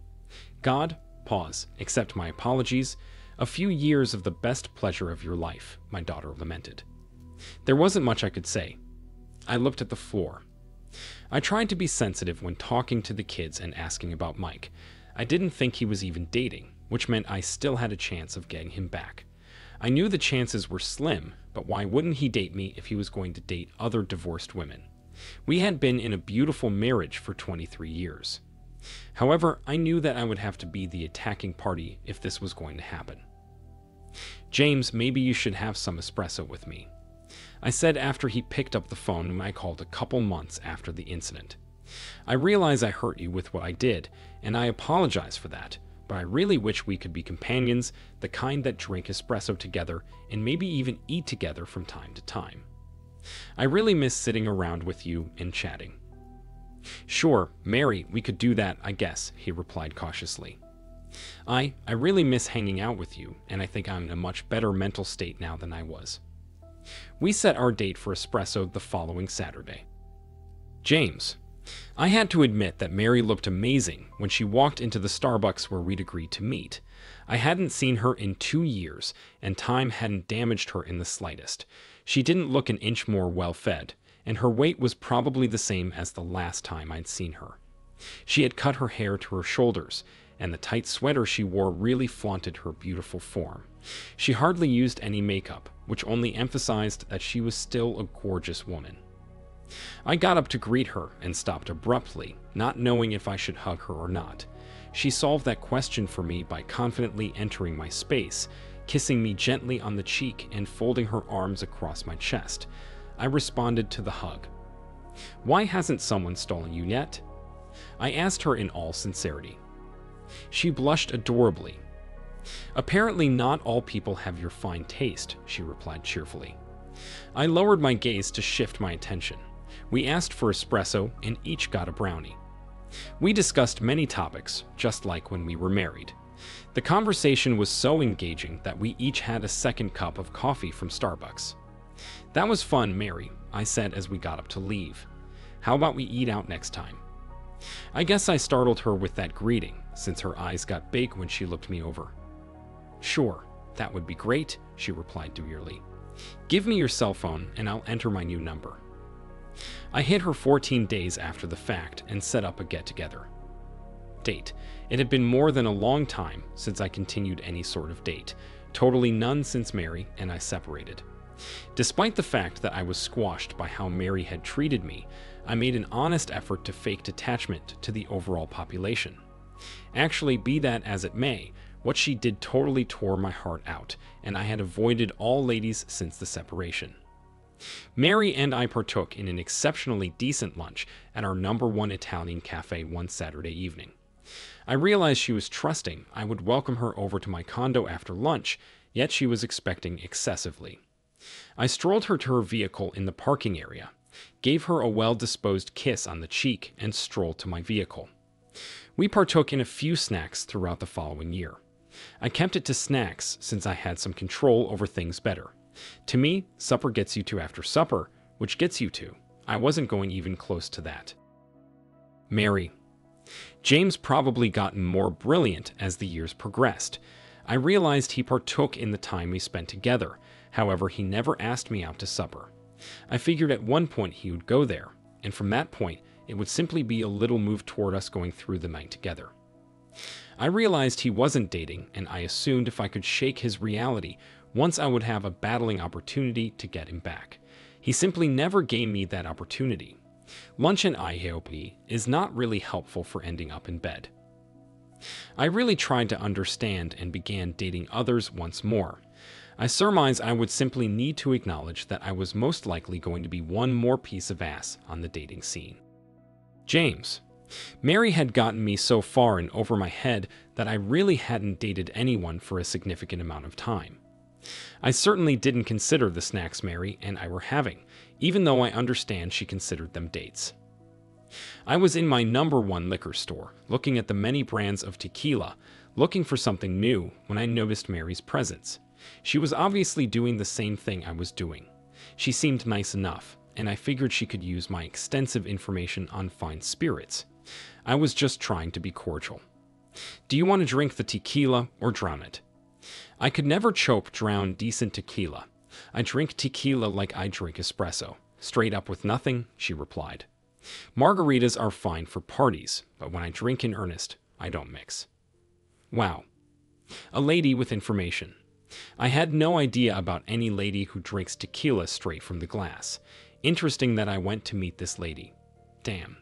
God, pause, accept my apologies, a few years of the best pleasure of your life, my daughter lamented. There wasn't much I could say. I looked at the floor. I tried to be sensitive when talking to the kids and asking about Mike. I didn't think he was even dating, which meant I still had a chance of getting him back. I knew the chances were slim, but why wouldn't he date me if he was going to date other divorced women? We had been in a beautiful marriage for 23 years. However, I knew that I would have to be the attacking party if this was going to happen. James, maybe you should have some espresso with me, I said after he picked up the phone when I called a couple months after the incident. I realize I hurt you with what I did, and I apologize for that, but I really wish we could be companions, the kind that drink espresso together and maybe even eat together from time to time. I really miss sitting around with you and chatting. Sure, Mary, we could do that, I guess, he replied cautiously. I really miss hanging out with you, and I think I'm in a much better mental state now than I was. We set our date for espresso the following Saturday. James. I had to admit that Mary looked amazing when she walked into the Starbucks where we'd agreed to meet. I hadn't seen her in 2 years, and time hadn't damaged her in the slightest. She didn't look an inch more well-fed, and her weight was probably the same as the last time I'd seen her. She had cut her hair to her shoulders, and the tight sweater she wore really flaunted her beautiful form. She hardly used any makeup, which only emphasized that she was still a gorgeous woman. I got up to greet her and stopped abruptly, not knowing if I should hug her or not. She solved that question for me by confidently entering my space, kissing me gently on the cheek and folding her arms across my chest. I responded to the hug. Why hasn't someone stolen you yet? I asked her in all sincerity. She blushed adorably. Apparently not all people have your fine taste, she replied cheerfully. I lowered my gaze to shift my attention. We asked for espresso and each got a brownie. We discussed many topics, just like when we were married. The conversation was so engaging that we each had a second cup of coffee from Starbucks. That was fun, Mary, I said as we got up to leave. How about we eat out next time? I guess I startled her with that greeting, since her eyes got big when she looked me over. Sure, that would be great, she replied demurely. Give me your cell phone and I'll enter my new number. I hit her 14 days after the fact and set up a get-together. Date. It had been more than a long time since I continued any sort of date, totally none since Mary and I separated. Despite the fact that I was squashed by how Mary had treated me, I made an honest effort to fake detachment to the overall population. Actually, be that as it may, what she did totally tore my heart out, and I had avoided all ladies since the separation. Mary and I partook in an exceptionally decent lunch at our #1 Italian cafe one Saturday evening. I realized she was trusting I would welcome her over to my condo after lunch, yet she was expecting excessively. I strolled her to her vehicle in the parking area, gave her a well-disposed kiss on the cheek, and strolled to my vehicle. We partook in a few snacks throughout the following year. I kept it to snacks since I had some control over things better. To me, supper gets you to after supper, which gets you to. I wasn't going even close to that. Mary. James probably gotten more brilliant as the years progressed. I realized he partook in the time we spent together. However, he never asked me out to supper. I figured at one point he would go there, and from that point, it would simply be a little move toward us going through the night together. I realized he wasn't dating, and I assumed if I could shake his reality, once I would have a battling opportunity to get him back. He simply never gave me that opportunity. Lunch and IHOP is not really helpful for ending up in bed. I really tried to understand and began dating others once more. I surmise I would simply need to acknowledge that I was most likely going to be one more piece of ass on the dating scene. James. Mary had gotten me so far and over my head that I really hadn't dated anyone for a significant amount of time. I certainly didn't consider the snacks Mary and I were having, even though I understand she considered them dates. I was in my #1 liquor store, looking at the many brands of tequila, looking for something new when I noticed Mary's presence. She was obviously doing the same thing I was doing. She seemed nice enough, and I figured she could use my extensive information on fine spirits. I was just trying to be cordial. Do you want to drink the tequila or drown it? I could never drown decent tequila. I drink tequila like I drink espresso. Straight up with nothing, she replied. Margaritas are fine for parties, but when I drink in earnest, I don't mix. Wow. A lady with information. I had no idea about any lady who drinks tequila straight from the glass. Interesting that I went to meet this lady. Damn.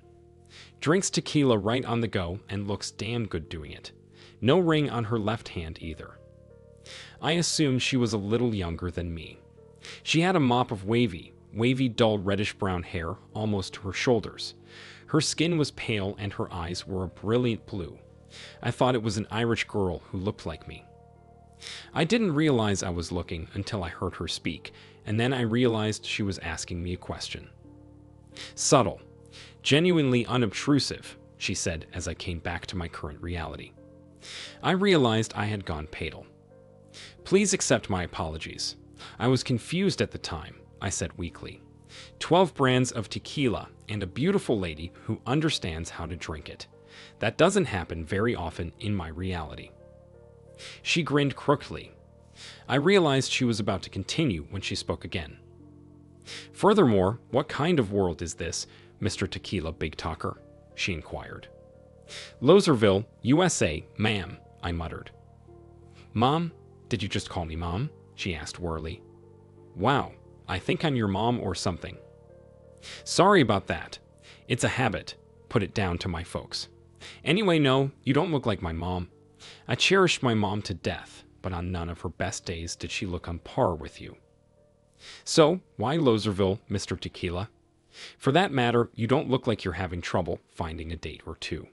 Drinks tequila right on the go and looks damn good doing it. No ring on her left hand either. I assumed she was a little younger than me. She had a mop of wavy, dull reddish-brown hair almost to her shoulders. Her skin was pale and her eyes were a brilliant blue. I thought it was an Irish girl who looked like me. I didn't realize I was looking until I heard her speak, and then I realized she was asking me a question. Subtle, genuinely unobtrusive, she said as I came back to my current reality. I realized I had gone pale. Please accept my apologies. I was confused at the time, I said weakly. 12 brands of tequila and a beautiful lady who understands how to drink it. That doesn't happen very often in my reality. She grinned crookedly. I realized she was about to continue when she spoke again. Furthermore, what kind of world is this, Mr. Tequila Big Talker? She inquired. Loserville, USA, ma'am, I muttered. Mom? Did you just call me Mom? She asked wearily. Wow, I think I'm your mom or something. Sorry about that. It's a habit. Put it down to my folks. Anyway, no, you don't look like my mom. I cherished my mom to death, but on none of her best days did she look on par with you. So, why Loserville, Mr. Tequila? For that matter, you don't look like you're having trouble finding a date or two.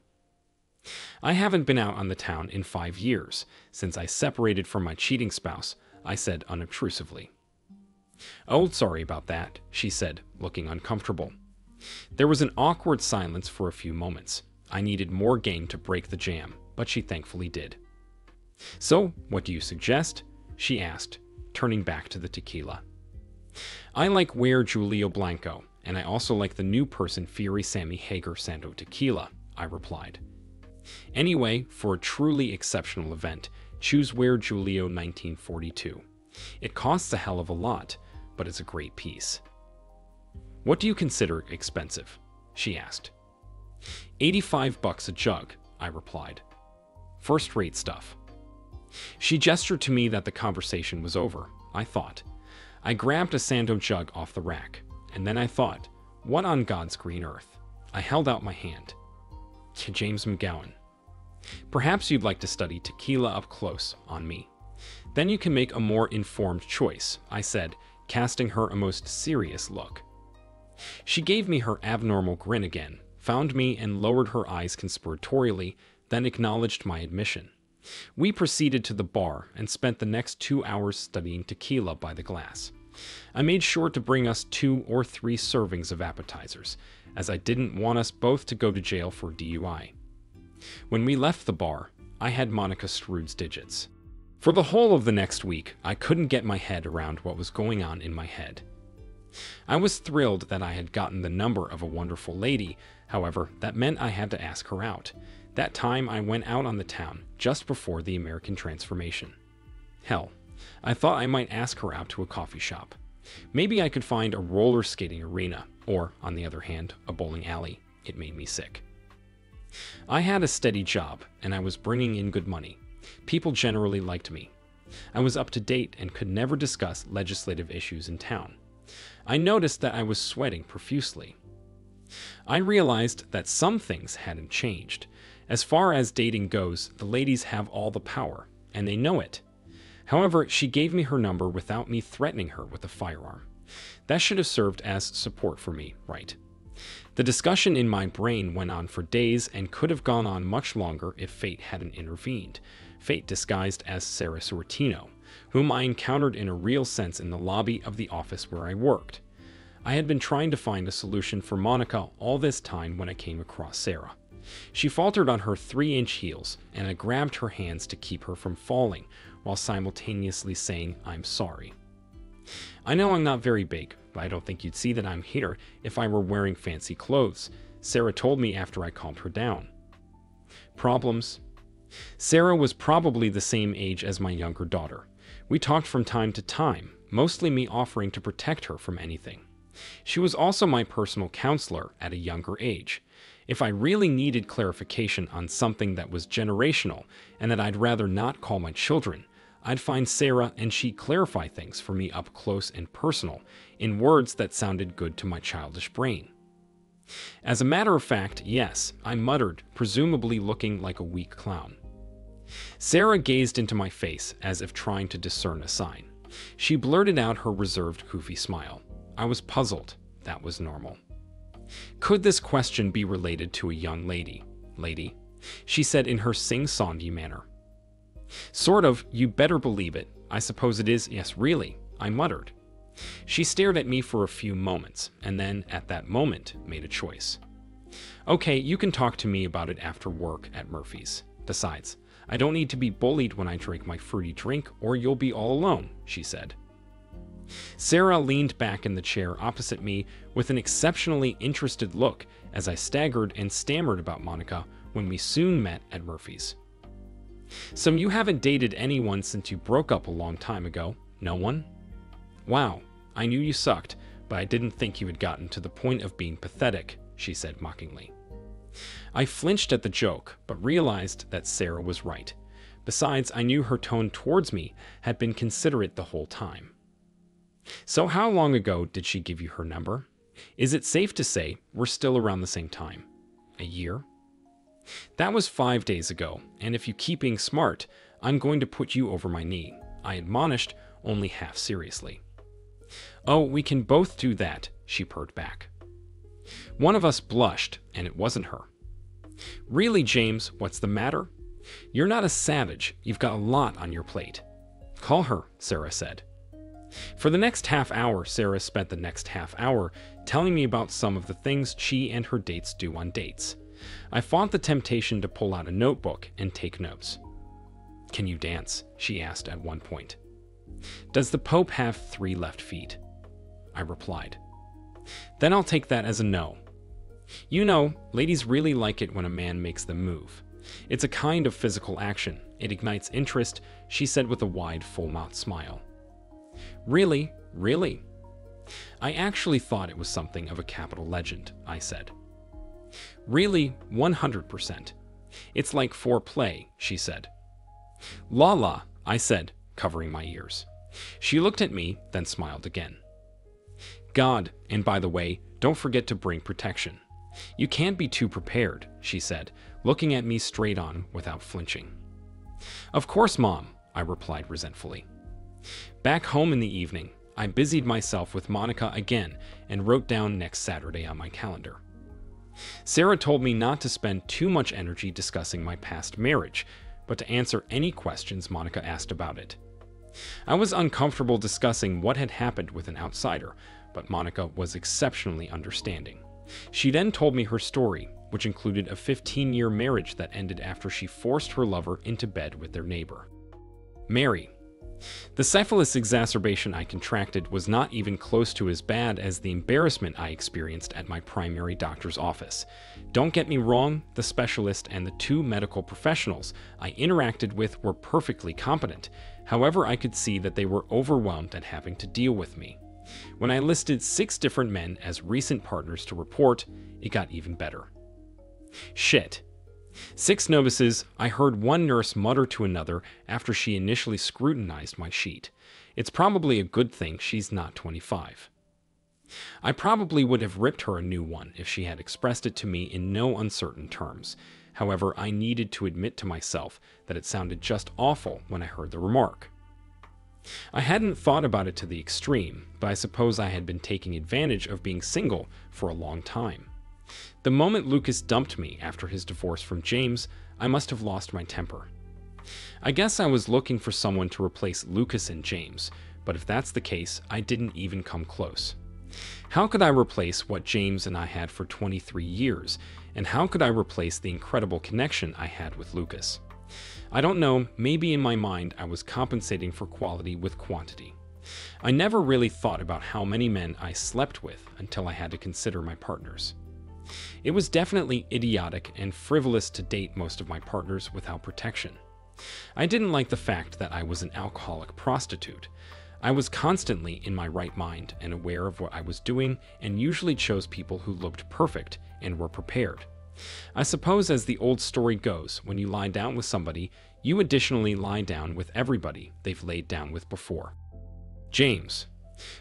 I haven't been out on the town in 5 years, since I separated from my cheating spouse, I said unobtrusively. Oh, sorry about that, she said, looking uncomfortable. There was an awkward silence for a few moments. I needed more game to break the jam, but she thankfully did. So, what do you suggest? She asked, turning back to the tequila. I like Ware Julio Blanco, and I also like the new person Fury Sammy Hager Sando Tequila, I replied. Anyway, for a truly exceptional event, choose Ware Julio 1942. It costs a hell of a lot, but it's a great piece. What do you consider expensive? She asked. $85 a jug, I replied. First-rate stuff. She gestured to me that the conversation was over, I thought. I grabbed a Sando jug off the rack, and then I thought, what on God's green earth? I held out my hand. To James McGowan. Perhaps you'd like to study tequila up close on me. Then you can make a more informed choice, I said, casting her a most serious look. She gave me her abnormal grin again, found me and lowered her eyes conspiratorially, then acknowledged my admission. We proceeded to the bar and spent the next 2 hours studying tequila by the glass. I made sure to bring us 2 or 3 servings of appetizers, as I didn't want us both to go to jail for DUI. When we left the bar, I had Monica Strood's digits. For the whole of the next week, I couldn't get my head around what was going on in my head. I was thrilled that I had gotten the number of a wonderful lady, however, that meant I had to ask her out. That time I went out on the town, just before the American Transformation. Hell, I thought I might ask her out to a coffee shop. Maybe I could find a roller skating arena, or, on the other hand, a bowling alley. It made me sick. I had a steady job, and I was bringing in good money. People generally liked me. I was up to date and could never discuss legislative issues in town. I noticed that I was sweating profusely. I realized that some things hadn't changed. As far as dating goes, the ladies have all the power, and they know it. However, she gave me her number without me threatening her with a firearm. That should have served as support for me, right? The discussion in my brain went on for days and could have gone on much longer if fate hadn't intervened. Fate disguised as Sarah Sortino, whom I encountered in a real sense in the lobby of the office where I worked. I had been trying to find a solution for Monica all this time when I came across Sarah. She faltered on her 3-inch heels, and I grabbed her hands to keep her from falling, while simultaneously saying, "I'm sorry." "I know I'm not very big, but I don't think you'd see that I'm here if I were wearing fancy clothes," Sarah told me after I calmed her down. Problems? Sarah was probably the same age as my younger daughter. We talked from time to time, mostly me offering to protect her from anything. She was also my personal counselor at a younger age. If I really needed clarification on something that was generational and that I'd rather not call my children, I'd find Sarah and she'd clarify things for me up close and personal, in words that sounded good to my childish brain. As a matter of fact, yes, I muttered, presumably looking like a weak clown. Sarah gazed into my face as if trying to discern a sign. She blurted out her reserved, goofy smile. I was puzzled. That was normal. "Could this question be related to a young lady?" She said in her sing-songy manner. "Sort of, you better believe it. I suppose it is, yes, really," I muttered. She stared at me for a few moments, and then, at that moment, made a choice. "Okay, you can talk to me about it after work at Murphy's. Besides, I don't need to be bullied when I drink my fruity drink, or you'll be all alone," she said. Sarah leaned back in the chair opposite me with an exceptionally interested look as I staggered and stammered about Monica when we soon met at Murphy's. "So you haven't dated anyone since you broke up a long time ago? No one? Wow, I knew you sucked, but I didn't think you had gotten to the point of being pathetic," she said mockingly. I flinched at the joke, but realized that Sarah was right. Besides, I knew her tone towards me had been considerate the whole time. "So how long ago did she give you her number? Is it safe to say we're still around the same time? A year?" "That was 5 days ago, and if you keep being smart, I'm going to put you over my knee," I admonished, only half seriously. "Oh, we can both do that," she purred back. One of us blushed, and it wasn't her. "Really, James, what's the matter? You're not a savage, you've got a lot on your plate." "Call her," Sarah said. For the next half hour, Sarah spent the next half hour telling me about some of the things she and her dates do on dates. I fought the temptation to pull out a notebook and take notes. "Can you dance?" she asked at one point. "Does the Pope have 3 left feet?" I replied. "Then I'll take that as a no. You know, ladies really like it when a man makes them move. It's a kind of physical action. It ignites interest," she said with a wide, full-mouthed smile. "Really? Really?" "I actually thought it was something of a capital legend," I said. "Really, 100%. It's like foreplay," she said. "La la," I said, covering my ears. She looked at me, then smiled again. "God, and by the way, don't forget to bring protection. You can't be too prepared," she said, looking at me straight on without flinching. "Of course, Mom," I replied resentfully. Back home in the evening, I busied myself with Monica again and wrote down next Saturday on my calendar. Sarah told me not to spend too much energy discussing my past marriage, but to answer any questions Monica asked about it. I was uncomfortable discussing what had happened with an outsider, but Monica was exceptionally understanding. She then told me her story, which included a 15-year marriage that ended after she forced her lover into bed with their neighbor. Mary. The syphilis exacerbation I contracted was not even close to as bad as the embarrassment I experienced at my primary doctor's office. Don't get me wrong, the specialist and the 2 medical professionals I interacted with were perfectly competent. However, I could see that they were overwhelmed at having to deal with me. When I listed 6 different men as recent partners to report, it got even better. Shit. 6 novices, I heard one nurse mutter to another after she initially scrutinized my sheet. It's probably a good thing she's not 25. I probably would have ripped her a new one if she had expressed it to me in no uncertain terms. However, I needed to admit to myself that it sounded just awful when I heard the remark. I hadn't thought about it to the extreme, but I suppose I had been taking advantage of being single for a long time. The moment Lucas dumped me after his divorce from James, I must have lost my temper. I guess I was looking for someone to replace Lucas and James, but if that's the case, I didn't even come close. How could I replace what James and I had for 23 years, and how could I replace the incredible connection I had with Lucas? I don't know, maybe in my mind I was compensating for quality with quantity. I never really thought about how many men I slept with until I had to consider my partners. It was definitely idiotic and frivolous to date most of my partners without protection. I didn't like the fact that I was an alcoholic prostitute. I was constantly in my right mind and aware of what I was doing, and usually chose people who looked perfect and were prepared. I suppose, as the old story goes, when you lie down with somebody, you additionally lie down with everybody they've laid down with before. James.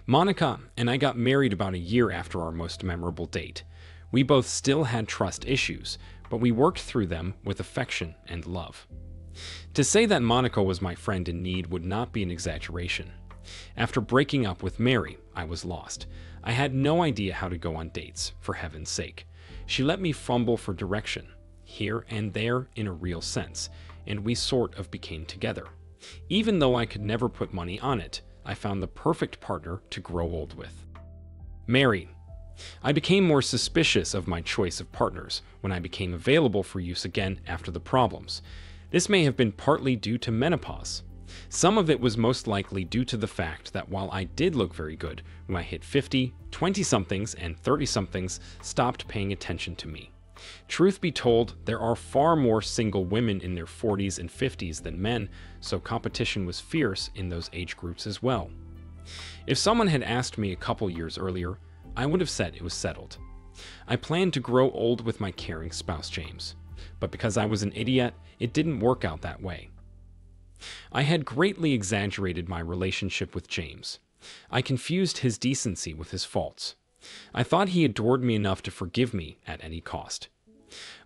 Monica and I got married about a year after our most memorable date. We both still had trust issues, but we worked through them with affection and love. To say that Monica was my friend in need would not be an exaggeration. After breaking up with Mary, I was lost. I had no idea how to go on dates, for heaven's sake. She let me fumble for direction, here and there in a real sense, and we sort of became together. Even though I could never put money on it, I found the perfect partner to grow old with. Mary. I became more suspicious of my choice of partners when I became available for use again after the problems. This may have been partly due to menopause. Some of it was most likely due to the fact that while I did look very good, when I hit 50, 20-somethings and 30-somethings stopped paying attention to me. Truth be told, there are far more single women in their 40s and 50s than men, so competition was fierce in those age groups as well. If someone had asked me a couple years earlier, I would have said it was settled. I planned to grow old with my caring spouse James, but because I was an idiot, it didn't work out that way. I had greatly exaggerated my relationship with James. I confused his decency with his faults. I thought he adored me enough to forgive me at any cost.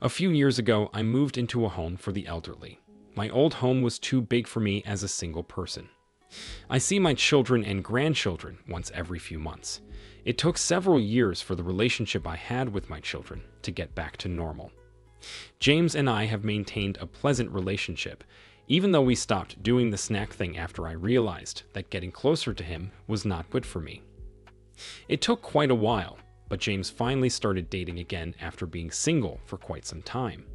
A few years ago, I moved into a home for the elderly. My old home was too big for me as a single person. I see my children and grandchildren once every few months. It took several years for the relationship I had with my children to get back to normal. James and I have maintained a pleasant relationship, even though we stopped doing the snack thing after I realized that getting closer to him was not good for me. It took quite a while, but James finally started dating again after being single for quite some time.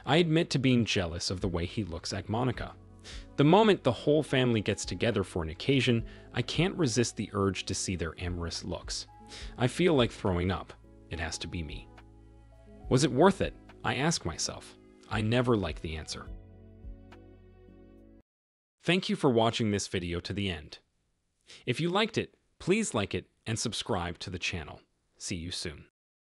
I admit to being jealous of the way he looks at Monica. The moment the whole family gets together for an occasion, I can't resist the urge to see their amorous looks. I feel like throwing up. It has to be me. Was it worth it? I ask myself. I never like the answer. Thank you for watching this video to the end. If you liked it, please like it and subscribe to the channel. See you soon.